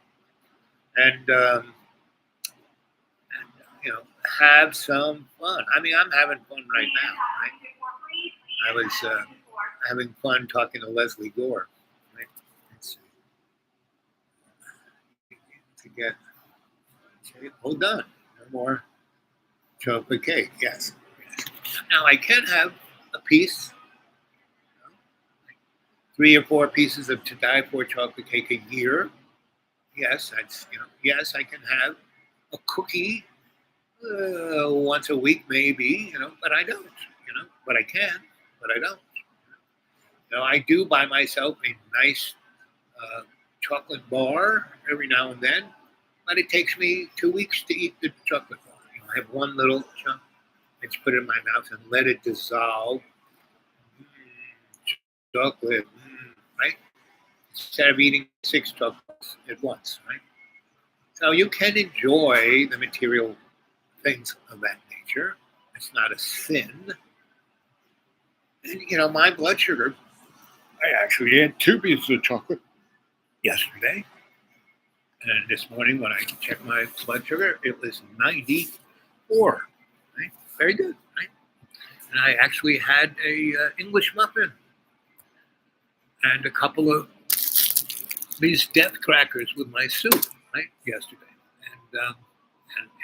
And have some fun. I'm having fun right now, right? I was having fun talking to Leslie Gore, right? Let's see. To get, hold on, no more chocolate cake, yes. Now I can have a piece, 3 or 4 pieces of to die for chocolate cake a year. Yes, yes, I can have a cookie once a week, maybe, but I don't, but I can, but I don't. I do buy myself a nice chocolate bar every now and then, but it takes me 2 weeks to eat the chocolate bar. I have one little chunk, I just put it in my mouth and let it dissolve. Chocolate, right? Instead of eating 6 chocolates at once, right? So you can enjoy the material things of that nature. It's not a sin. And, my blood sugar, I actually had 2 pieces of chocolate yesterday. And this morning when I checked my blood sugar, it was 94, right? Very good, right? And I actually had a English muffin and a couple of these death crackers with my soup. right, yesterday.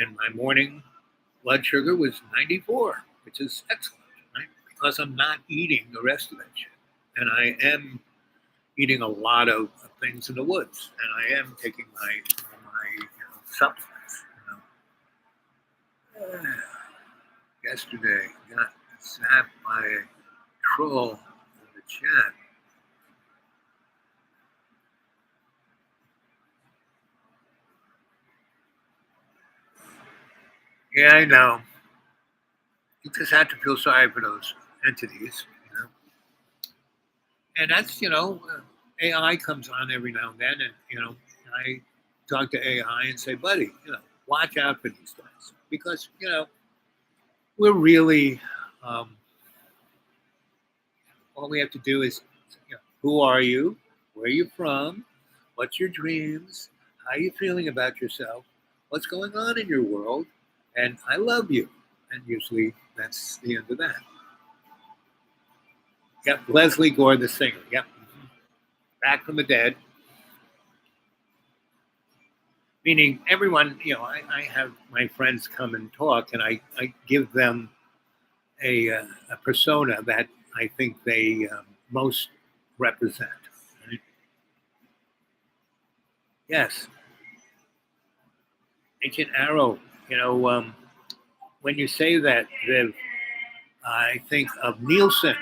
And my morning blood sugar was 94, which is excellent, right? Because I'm not eating the rest of that shit. And I am eating a lot of things in the woods, and I am taking my supplements. Yesterday, got zapped by a troll in the chat. Yeah, I know. You just have to feel sorry for those entities, you know. And that's, AI comes on every now and then, and I talk to AI and say, buddy, watch out for these guys because we're really all we have to do is, who are you? Where are you from? What's your dreams? How are you feeling about yourself? What's going on in your world? And I love you. And usually that's the end of that. Yep, Leslie Gore, the singer. Yep, back from the dead. Meaning everyone, I have my friends come and talk, and I give them a persona that I think they most represent. Right? Yes, Ancient Arrow. When you say that, Viv, I think of Nielsen.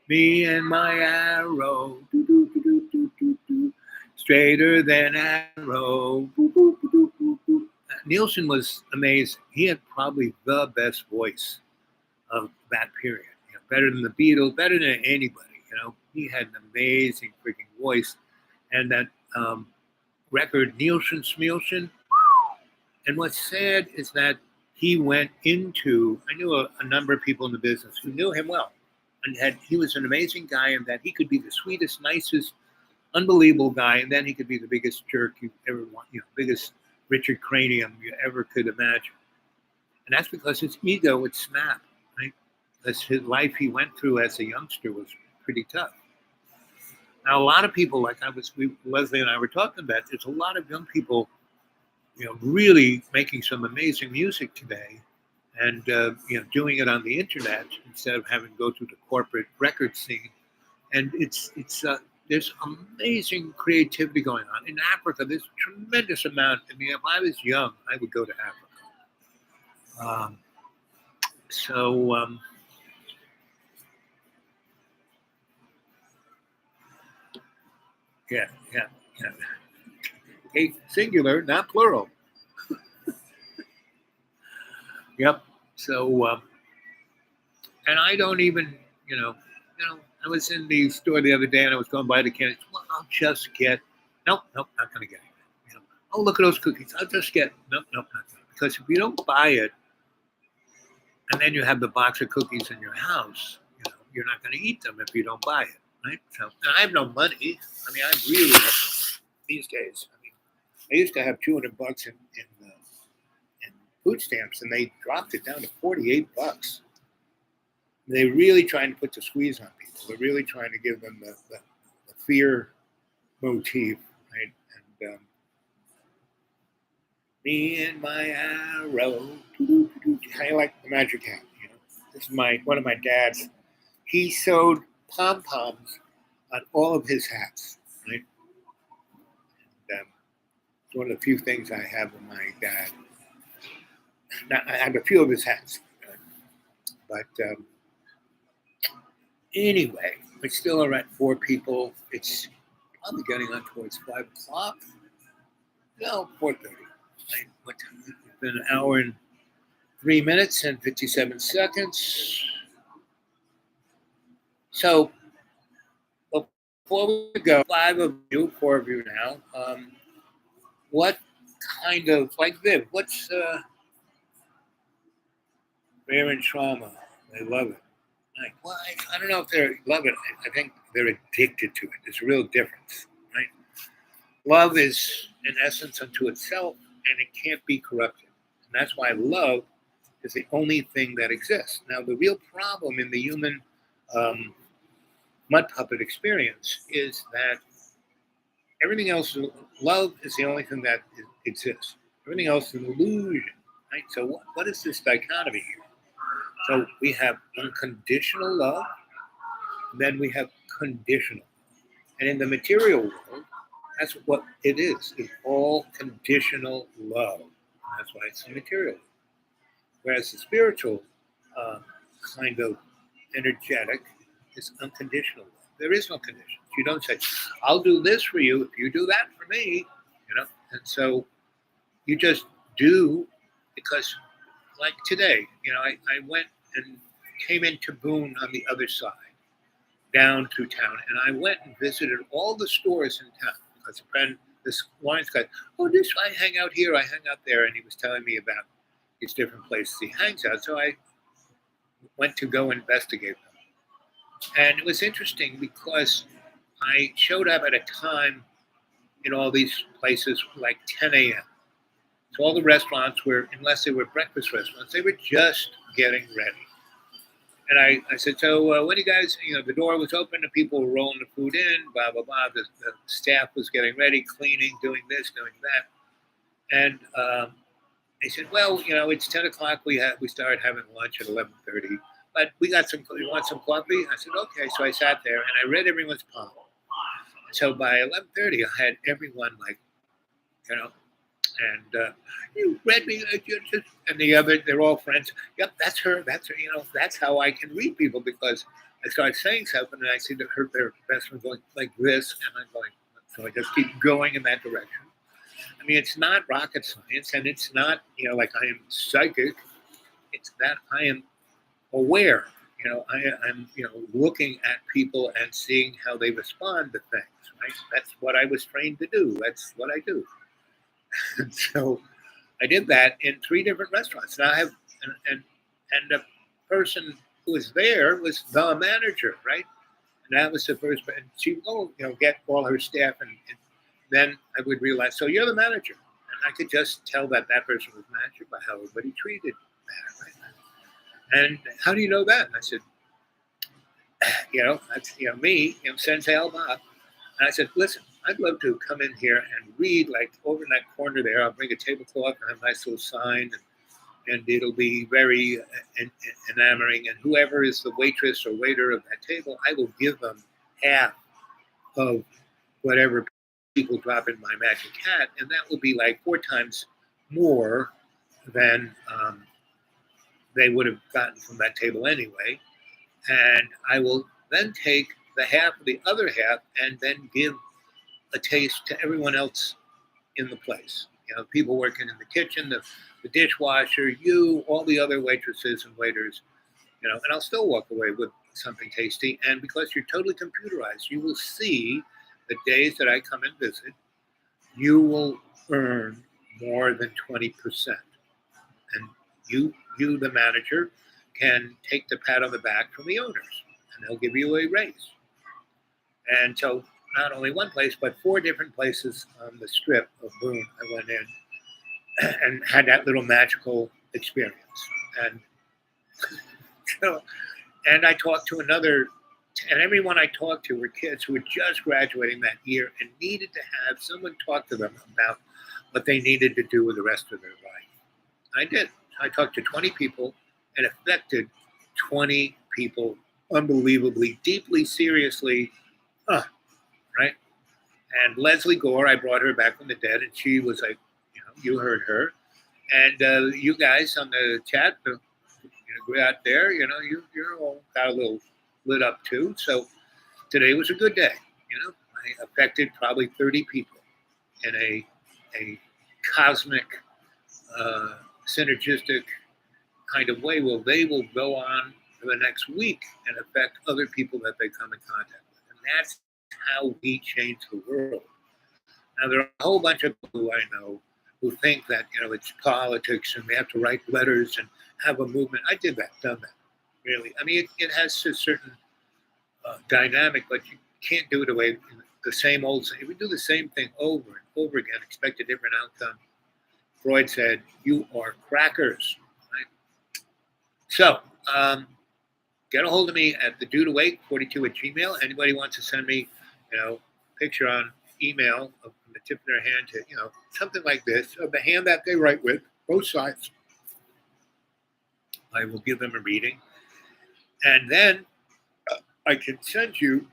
Me and my arrow, doo, doo, doo, doo, doo, doo, doo, straighter than arrow. Doo, doo, doo, doo, doo, doo. Nielsen was amazing. He had probably the best voice of that period. Better than the Beatles, better than anybody. He had an amazing freaking voice, and that record Nielsen Smielsen. And what's sad is that he went into. I knew a number of people in the business who knew him well, and he was an amazing guy, and that he could be the sweetest, nicest, unbelievable guy, and then he could be the biggest jerk you ever want, biggest Richard Cranium you ever could imagine. And that's because his ego would snap, right? Because his life he went through as a youngster was pretty tough. Now, a lot of people, like Leslie and I were talking about, there's a lot of young people, really making some amazing music today, and doing it on the internet instead of having to go through the corporate record scene. And there's amazing creativity going on in Africa. There's a tremendous amount. I mean, if I was young, I would go to Africa. Yeah. A singular, not plural. Yep. So, and I don't even, I was in the store the other day and I was going by the candy. Well, I'll just get. Nope, not going to get it. Oh, look at those cookies. I'll just get. Nope, not going to. Because if you don't buy it, and then you have the box of cookies in your house, you're not going to eat them if you don't buy it, right? So I have no money. I mean, I really have no money these days. I mean, I used to have $200 in food stamps, and they dropped it down to $48. They're really trying to put the squeeze on people. They're really trying to give them the fear motif, right? And me and my arrow. I like the Magic Hat. This is one of my dad's. He sewed pom poms on all of his hats, right? And, it's one of the few things I have with my dad. Now, I have a few of his hats, but anyway, we still are at 4 people. It's probably getting on towards 5 o'clock. No, 4:30. Right? What time? It's been an hour and 3 minutes and 57 seconds. So before we go, 4 of you now. What kind of, like Viv, what's fear and trauma? They love it. Like, well, I don't know if they love it. I think they're addicted to it. There's a real difference, right? Love is an essence unto itself, and it can't be corrupted. And that's why love is the only thing that exists. Now, the real problem in the human mud puppet experience is that everything else, love is the only thing that exists. Everything else is an illusion, right? So what is this dichotomy here? So we have unconditional love, then we have conditional. And in the material world, that's what it is. It's all conditional love. And that's why it's material. Whereas the spiritual kind of energetic is unconditional love. There is no conditions. You don't say, I'll do this for you if you do that for me, you know? And so you just do because, like today, you know, I went and came into Boone on the other side, down through town, and I went and visited all the stores in town because a friend, this wines guy, oh, this I hang out here, I hang out there, and he was telling me about these different places he hangs out. So I went to go investigate them. And it was interesting because I showed up at a time in all these places like 10 a.m. So all the restaurants were, unless they were breakfast restaurants, they were just getting ready. And I said, so when you guys, you know, the door was open, the people were rolling the food in, blah, blah, blah. The staff was getting ready, cleaning, doing this, doing that. And they said, well, you know, it's 10 o'clock. We started having lunch at 11:30. But we got some, you want some coffee? I said, okay. So I sat there and I read everyone's palm. So by 11:30, I had everyone like, you know, and you read me, and the other, they're all friends. Yep, that's her. That's her. You know, that's how I can read people because I start saying something and I see that their best friend going like this, and I'm going. So I just keep going in that direction. I mean, it's not rocket science, and it's not, you know, like I am psychic. It's that I am aware. You know, I'm, you know, looking at people and seeing how they respond to things. Right? That's what I was trained to do. That's what I do. And so I did that in 3 different restaurants. Now I have, and the person who was there was the manager, right? And that was the first, and she would go, you know, get all her staff, and then I would realize, so you're the manager. And I could just tell that that person was manager by how everybody treated that, right? And how do you know that? And I said, you know, that's, you know, me, you know, Sensei Al-Ba. And I said, listen, I'd love to come in here and read, like over in that corner there. I'll bring a tablecloth and have a nice little sign, and it'll be very enamoring. And whoever is the waitress or waiter of that table, I will give them half of whatever people drop in my magic hat. And that will be like 4 times more than they would have gotten from that table anyway. And I will then take the half of the other half and then give a taste to everyone else in the place. You know, people working in the kitchen, the dishwasher, you, all the other waitresses and waiters, you know, and I'll still walk away with something tasty. And because you're totally computerized, you will see the days that I come and visit, you will earn more than 20%. And you, the manager, can take the pat on the back from the owners, and they'll give you a raise. And so not only one place, but 4 different places on the strip of Boone, I went in and had that little magical experience. And so, and I talked to another, and everyone I talked to were kids who were just graduating that year and needed to have someone talk to them about what they needed to do with the rest of their life. I did. I talked to 20 people and affected 20 people unbelievably, deeply, seriously, right? And Leslie Gore, I brought her back from the dead, and she was like, you know, you heard her. And you guys on the chat, you know, go out there, you know, you're all got a little lit up too. So today was a good day. You know, I affected probably 30 people in a cosmic, synergistic kind of way. Well, they will go on for the next week and affect other people that they come in contact with. And that's how we change the world. Now, there are a whole bunch of people who I know who think that, you know, it's politics and they have to write letters and have a movement. I did that, done that, really. I mean, it has a certain dynamic, but you can't do it away the same old thing. If we do the same thing over and over again, expect a different outcome. Freud said, you are crackers, right? So, get a hold of me at the Due to Wake 42 at Gmail. Anybody wants to send me, you know, picture on email from the tip of their hand to, something like this, of the hand that they write with, both sides. I will give them a reading. And then I can send you,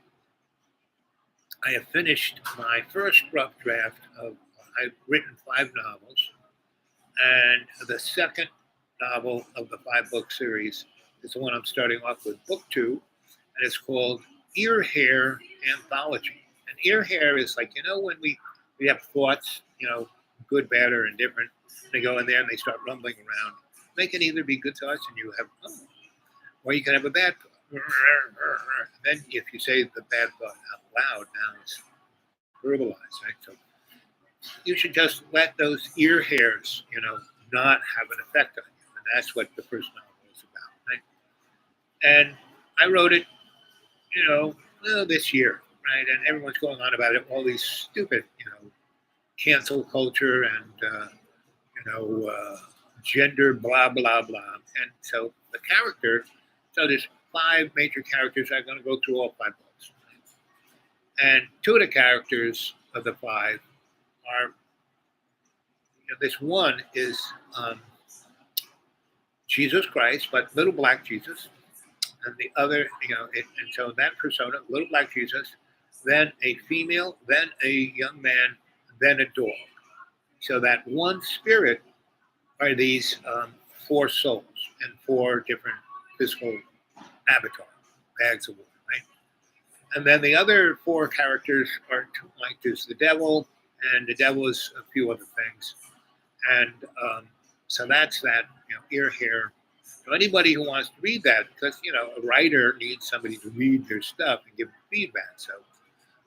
I have finished my first rough draft of, I've written 5 novels. And the second novel of the 5-book series is the one I'm starting off with, book 2. And it's called Ear Hair Anthology. And ear hair is like, when we have thoughts, good, bad, or indifferent. They go in there and they start rumbling around. They can either be good thoughts and you have, or you can have a bad thought. Then if you say the bad thought out loud, now it's verbalized, right? So you should just let those ear hairs, not have an effect on you. And that's what the first novel is about, right? And I wrote it, this year, right? And everyone's going on about it, all these stupid, cancel culture and, gender, blah, blah, blah. And so the character, so there's 5 major characters. I'm going to go through all 5 books. And 2 of the characters of the 5 are, this one is Jesus Christ, but little black Jesus. And the other, and so that persona, little black Jesus, then a female, then a young man, then a dog. So that one spirit are these 4 souls and 4 different physical avatar, bags of water, right? And then the other 4 characters are like there's the devil, and the devil is a few other things. And so that's that, ear hair. So anybody who wants to read that, because, a writer needs somebody to read their stuff and give feedback. So,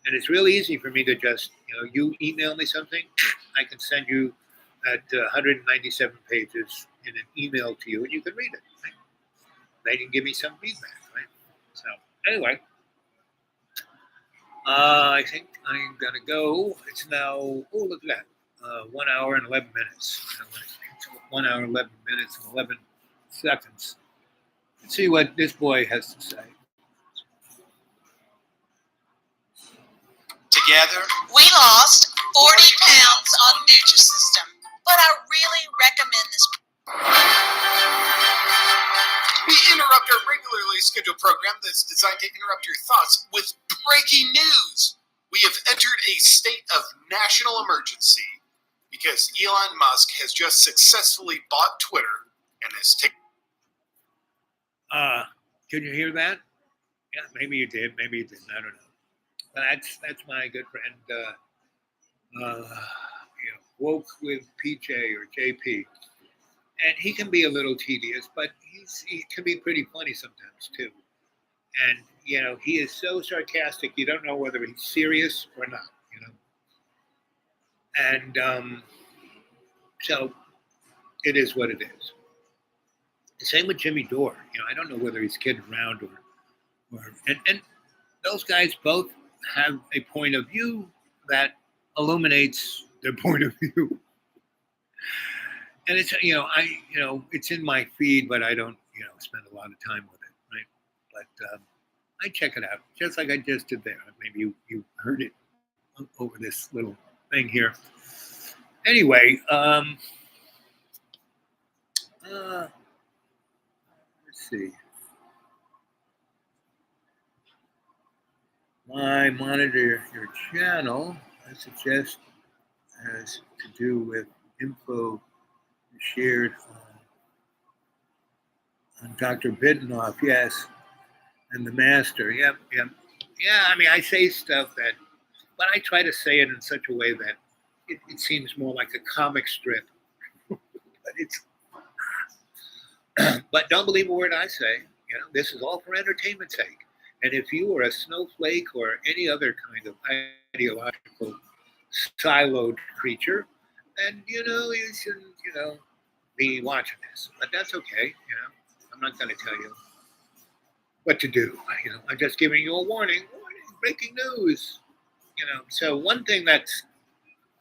and it's really easy for me to just, you email me something, I can send you that 197 pages in an email to you, and you can read it. Right? They can give me some feedback, right? So anyway, I think I'm gonna go. It's now, look at that, 1 hour and 11 minutes. 1 hour, 11 minutes, and 11 seconds. Let's see what this boy has to say. Together, we lost 40 pounds on Nutrisystem, but I really recommend this. we interrupt our regularly scheduled program that's designed to interrupt your thoughts with breaking news. We have entered a state of national emergency because Elon Musk has just successfully bought Twitter and is taking. Can you hear that? Yeah, maybe you did, maybe you didn't. I don't know. But that's my good friend, Woke with PJ or JP, and he can be a little tedious, but he can be pretty funny sometimes too. And he is so sarcastic, you don't know whether he's serious or not. And so it is what it is. The same with Jimmy Dore. I don't know whether he's kidding around or and those guys both have a point of view that illuminates their point of view. And it's it's in my feed, but I don't spend a lot of time with it, right? But I check it out, just like I just did there. Maybe you heard it over this little thing here. Anyway, let's see. Why monitor your channel? I suggest has to do with info shared on Dr. Bidenoff, yes, and the master. Yep. Yeah, I mean, I say stuff that, but I try to say it in such a way that it seems more like a comic strip. But but don't believe a word I say. This is all for entertainment's sake. And if you are a snowflake or any other kind of ideological siloed creature, then you shouldn't be watching this. But that's okay. I'm not going to tell you what to do. I'm just giving you a warning, breaking news. So one thing that's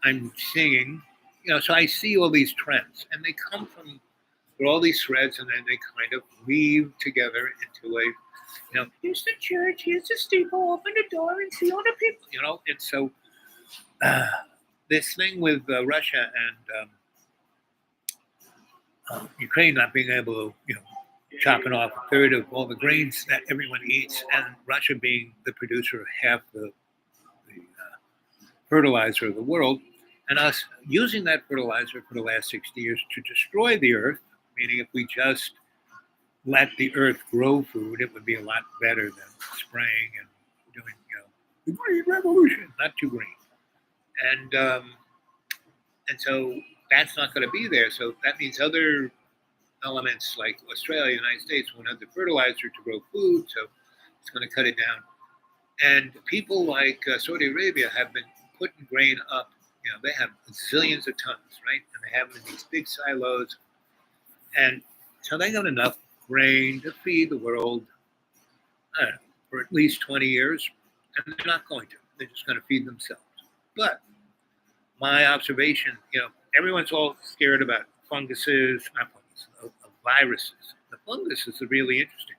I'm seeing, so I see all these trends, and they come from all these threads, and then they kind of weave together into a, here's the church, here's the steeple, open the door and see all the people, and so this thing with Russia and Ukraine not being able to, chopping off a third of all the grains that everyone eats, and Russia being the producer of half the fertilizer of the world, and us using that fertilizer for the last 60 years to destroy the earth, meaning if we just let the earth grow food, it would be a lot better than spraying and doing, the green revolution, not too green. And so that's not going to be there. So that means other elements like Australia, United States won't have the fertilizer to grow food, so it's going to cut it down. And people like Saudi Arabia have been putting grain up. They have zillions of tons, right? And they have them in these big silos. And so they got enough grain to feed the world, I don't know, for at least 20 years. And they're not going to. They're just going to feed themselves. But my observation, everyone's all scared about funguses, not fungus, of viruses. The funguses are really interesting.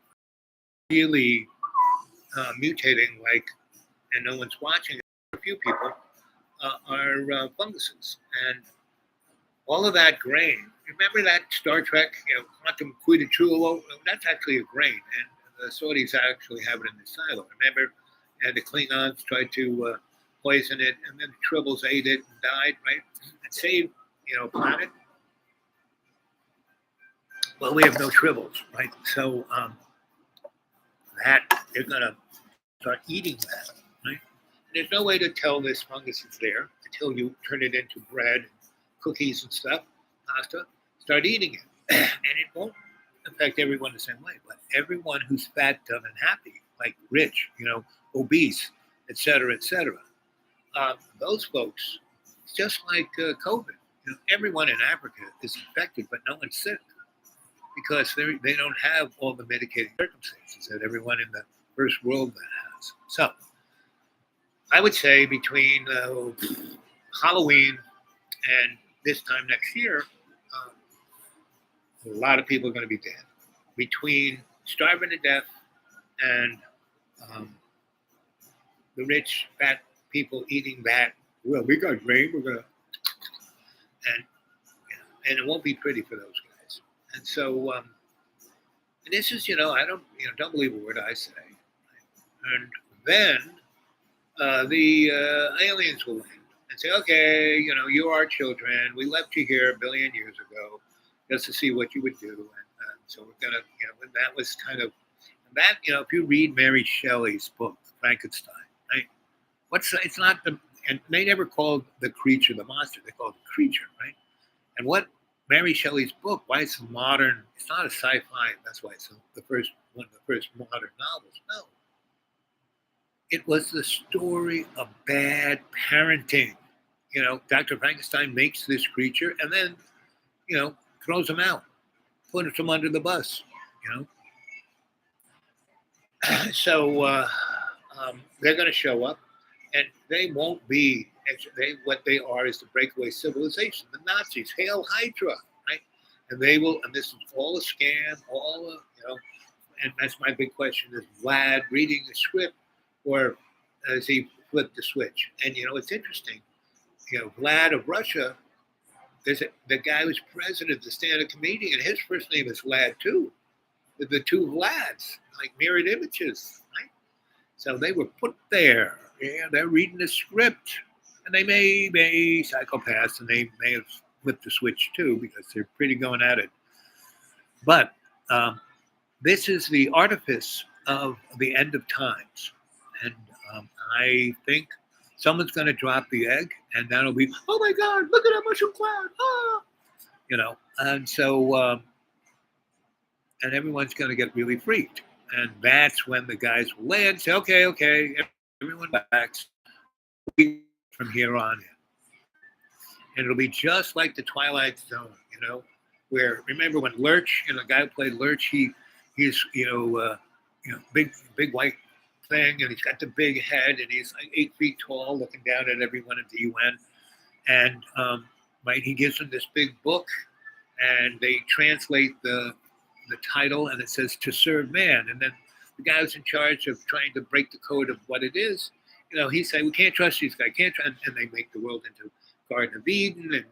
Really mutating, and no one's watching. A few people are funguses, and all of that grain. Remember that Star Trek, quantum quidditrulo? That's actually a grain, and the Saudis actually have it in the silo. Remember, and the Klingons tried to poison it, and then the Tribbles ate it and died, right? And saved, planet. Well, we have no Tribbles, right? So that they're gonna start eating that, right? And there's no way to tell this fungus is there until you turn it into bread, cookies and stuff, pasta. Start eating it, and it won't affect everyone the same way. But everyone who's fat, dumb, and happy, like rich, obese, et cetera, those folks, it's just like COVID. Everyone in Africa is infected, but no one's sick because they don't have all the mitigating circumstances that everyone in the first world has. So I would say between Halloween and this time next year, a lot of people are going to be dead. Between starving to death and the rich, fat people eating that, well, we got grain, we're going to, and it won't be pretty for those guys. And so, and this is, I don't believe a word I say. And then the aliens will land and say, okay, you are children. We left you here 1 billion years ago just to see what you would do. And so we're going to, and that was kind of, that, if you read Mary Shelley's book, Frankenstein, right? It's not and they never called the creature the monster. They called it the creature, right? And what Mary Shelley's book, why it's modern, it's not a sci-fi, that's why it's one of the first modern novels. No. It was the story of bad parenting. Dr. Frankenstein makes this creature and then, throws him out, puts him under the bus, So they're going to show up, and they won't be. What they are is the breakaway civilization, the Nazis, Hail Hydra, right? And they will. And this is all a scam, And that's my big question: is Vlad reading the script, or has he flipped the switch? And it's interesting. Vlad of Russia. The guy who's president of the stand-up comedian, his first name is Vlad too. The two Vlads, like mirrored images, right? So they were put there. Yeah, they're reading the script. And they may be psychopaths, and they may have flipped the switch too, because they're pretty going at it. But this is the artifice of the end of times. And I think someone's going to drop the egg, and that'll be, oh my God, look at that mushroom cloud. Ah! And so, and everyone's going to get really freaked. And that's when the guys will land, say, okay, everyone backs from here on in. And it'll be just like the Twilight Zone, where, remember when Lurch, the guy who played Lurch, he's, big white thing, and he's got the big head, and he's like 8 feet tall, looking down at everyone at the UN. And right, he gives them this big book, and they translate the title, and it says "To Serve Man." And then the guy who's in charge of trying to break the code of what it is he said, we can't trust these guys, can't trust, and they make the world into Garden of Eden, and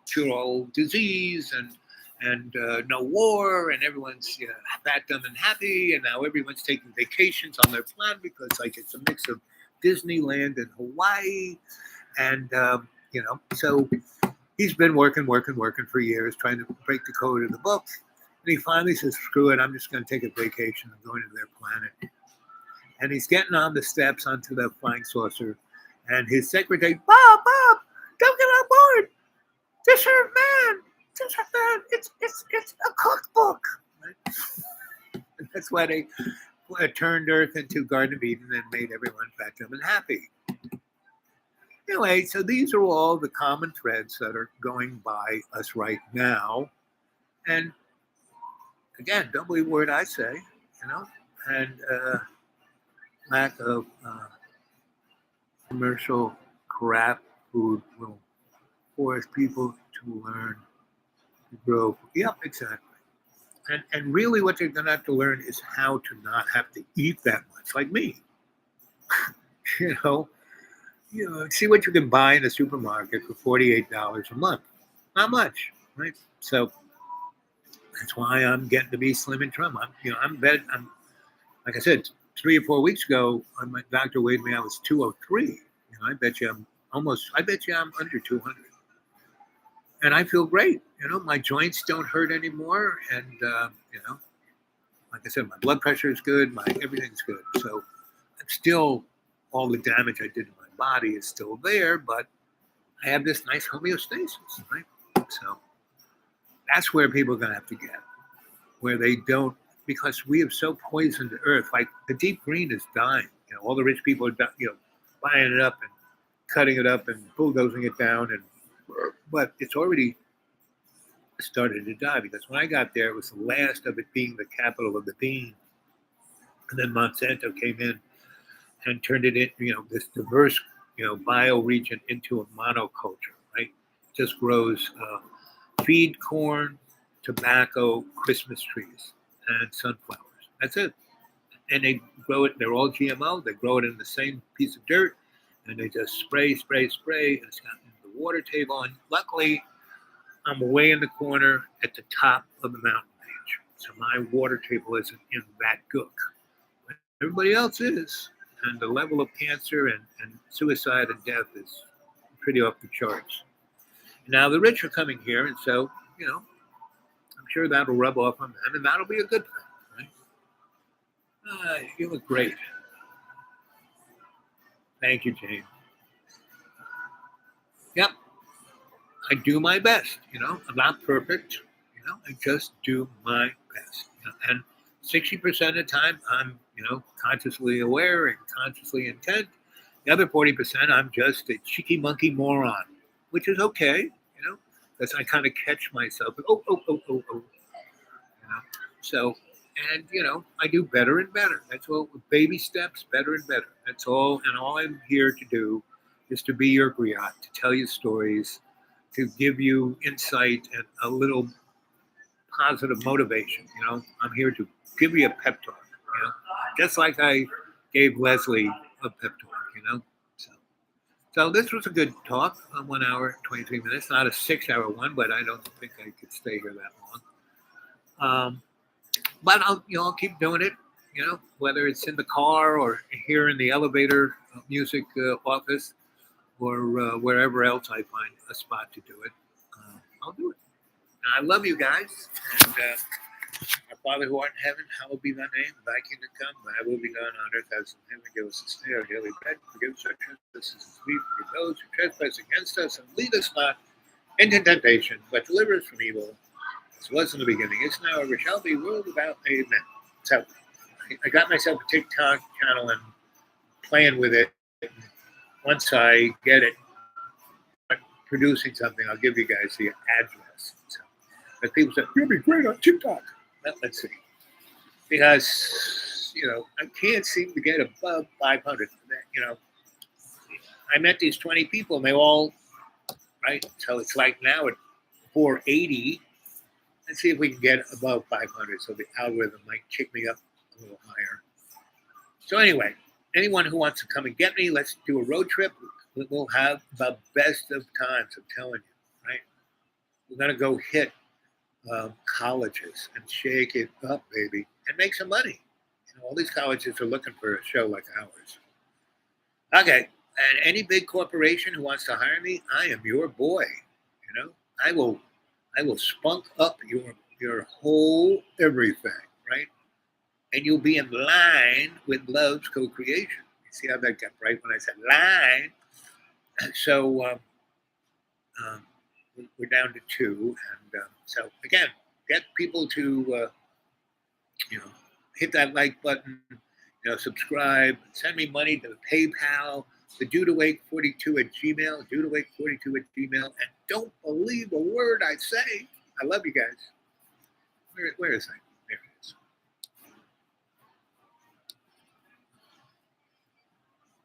cure all disease, and no war, and everyone's fat, dumb, and happy, and now everyone's taking vacations on their planet because it's a mix of Disneyland and Hawaii, and so he's been working for years trying to break the code of the book, and he finally says, "Screw it, I'm just going to take a vacation and go into their planet." And he's getting on the steps onto the flying saucer, and his secretary, Bob, don't get on board. This is man. It's a cookbook. Right? And that's why they turned Earth into Garden of Eden and made everyone fat, dumb, and happy. Anyway, so these are all the common threads that are going by us right now. And again, don't believe a word I say, and lack of commercial crap food will force people to learn to grow. Yep, exactly. And really what they're going to have to learn is how to not have to eat that much, like me. See what you can buy in a supermarket for $48 a month. Not much, right? So that's why I'm getting to be slim and trim. I'm like I said, 3 or 4 weeks ago, my doctor weighed me. I was 203. I bet you I'm under 200. And I feel great. My joints don't hurt anymore. And, like I said, my blood pressure is good. Everything's good. So I'm still, all the damage I did to my body is still there, but I have this nice homeostasis, right? So that's where people are going to have to get, where they don't, because we have so poisoned the earth. Like the deep green is dying. All the rich people are, buying it up and cutting it up and bulldozing it down, but it's already started to die, because when I got there, it was the last of it being the capital of the bean, and then Monsanto came in and turned it into this diverse bioregion into a monoculture. Right, just grows feed corn, tobacco, Christmas trees, and sunflowers. That's it. And they grow it. They're all GMO. They grow it in the same piece of dirt, and they just spray. And it's got the water table. And luckily, I'm way in the corner at the top of the mountain range, so my water table isn't in that gook. But everybody else is, and the level of cancer and suicide and death is pretty off the charts. Now the rich are coming here, and so I'm sure that'll rub off on them, and that'll be a good thing, right? You look great. Thank you, Jane. Yep. I do my best, I'm not perfect, I just do my best. And 60% of the time I'm, consciously aware and consciously intent. The other 40%, I'm just a cheeky monkey moron, which is okay, because I kind of catch myself. So, and, I do better and better. That's all, baby steps, better and better. That's all. And all I'm here to do is to be your griot, to tell you stories, to give you insight and a little positive motivation. I'm here to give you a pep talk, just like I gave Leslie a pep talk, So this was a good talk, 1 hour, 23 minutes, not a 6-hour one, but I don't think I could stay here that long. But I'll keep doing it, whether it's in the car or here in the elevator music office, or wherever else I find a spot to do it. I'll do it. And I love you guys. And our Father who art in heaven, hallowed be thy name. Thy kingdom come, thy will be done on earth as in heaven. Give us this day our daily bread. Forgive us our trespasses as we forgive those who trespass against us. And lead us not into temptation, but deliver us from evil. As was in the beginning, is now, ever shall be, world without amen. So I got myself a TikTok channel and playing with it. Once I get it producing something, I'll give you guys the address. So, but people say, you'll be great on TikTok. Well, let's see. Because, I can't seem to get above 500. I met these 20 people and they all, right? So it's like now at 480. Let's see if we can get above 500. So the algorithm might kick me up a little higher. So anyway, anyone who wants to come and get me, let's do a road trip. We'll have the best of times, I'm telling you, right? We're going to go hit colleges and shake it up, baby, and make some money. You know, all these colleges are looking for a show like ours. Okay, and any big corporation who wants to hire me, I am your boy. You know, I will spunk up your whole everything, right? And you'll be in line with Love's co-creation. You see how that got right when I said line? So we're down to 2, and so again, get people to hit that like button, subscribe, send me money to the PayPal, the dudeawake42 at Gmail, dudeawake42 at Gmail, and don't believe a word I say. I love you guys. Where is I?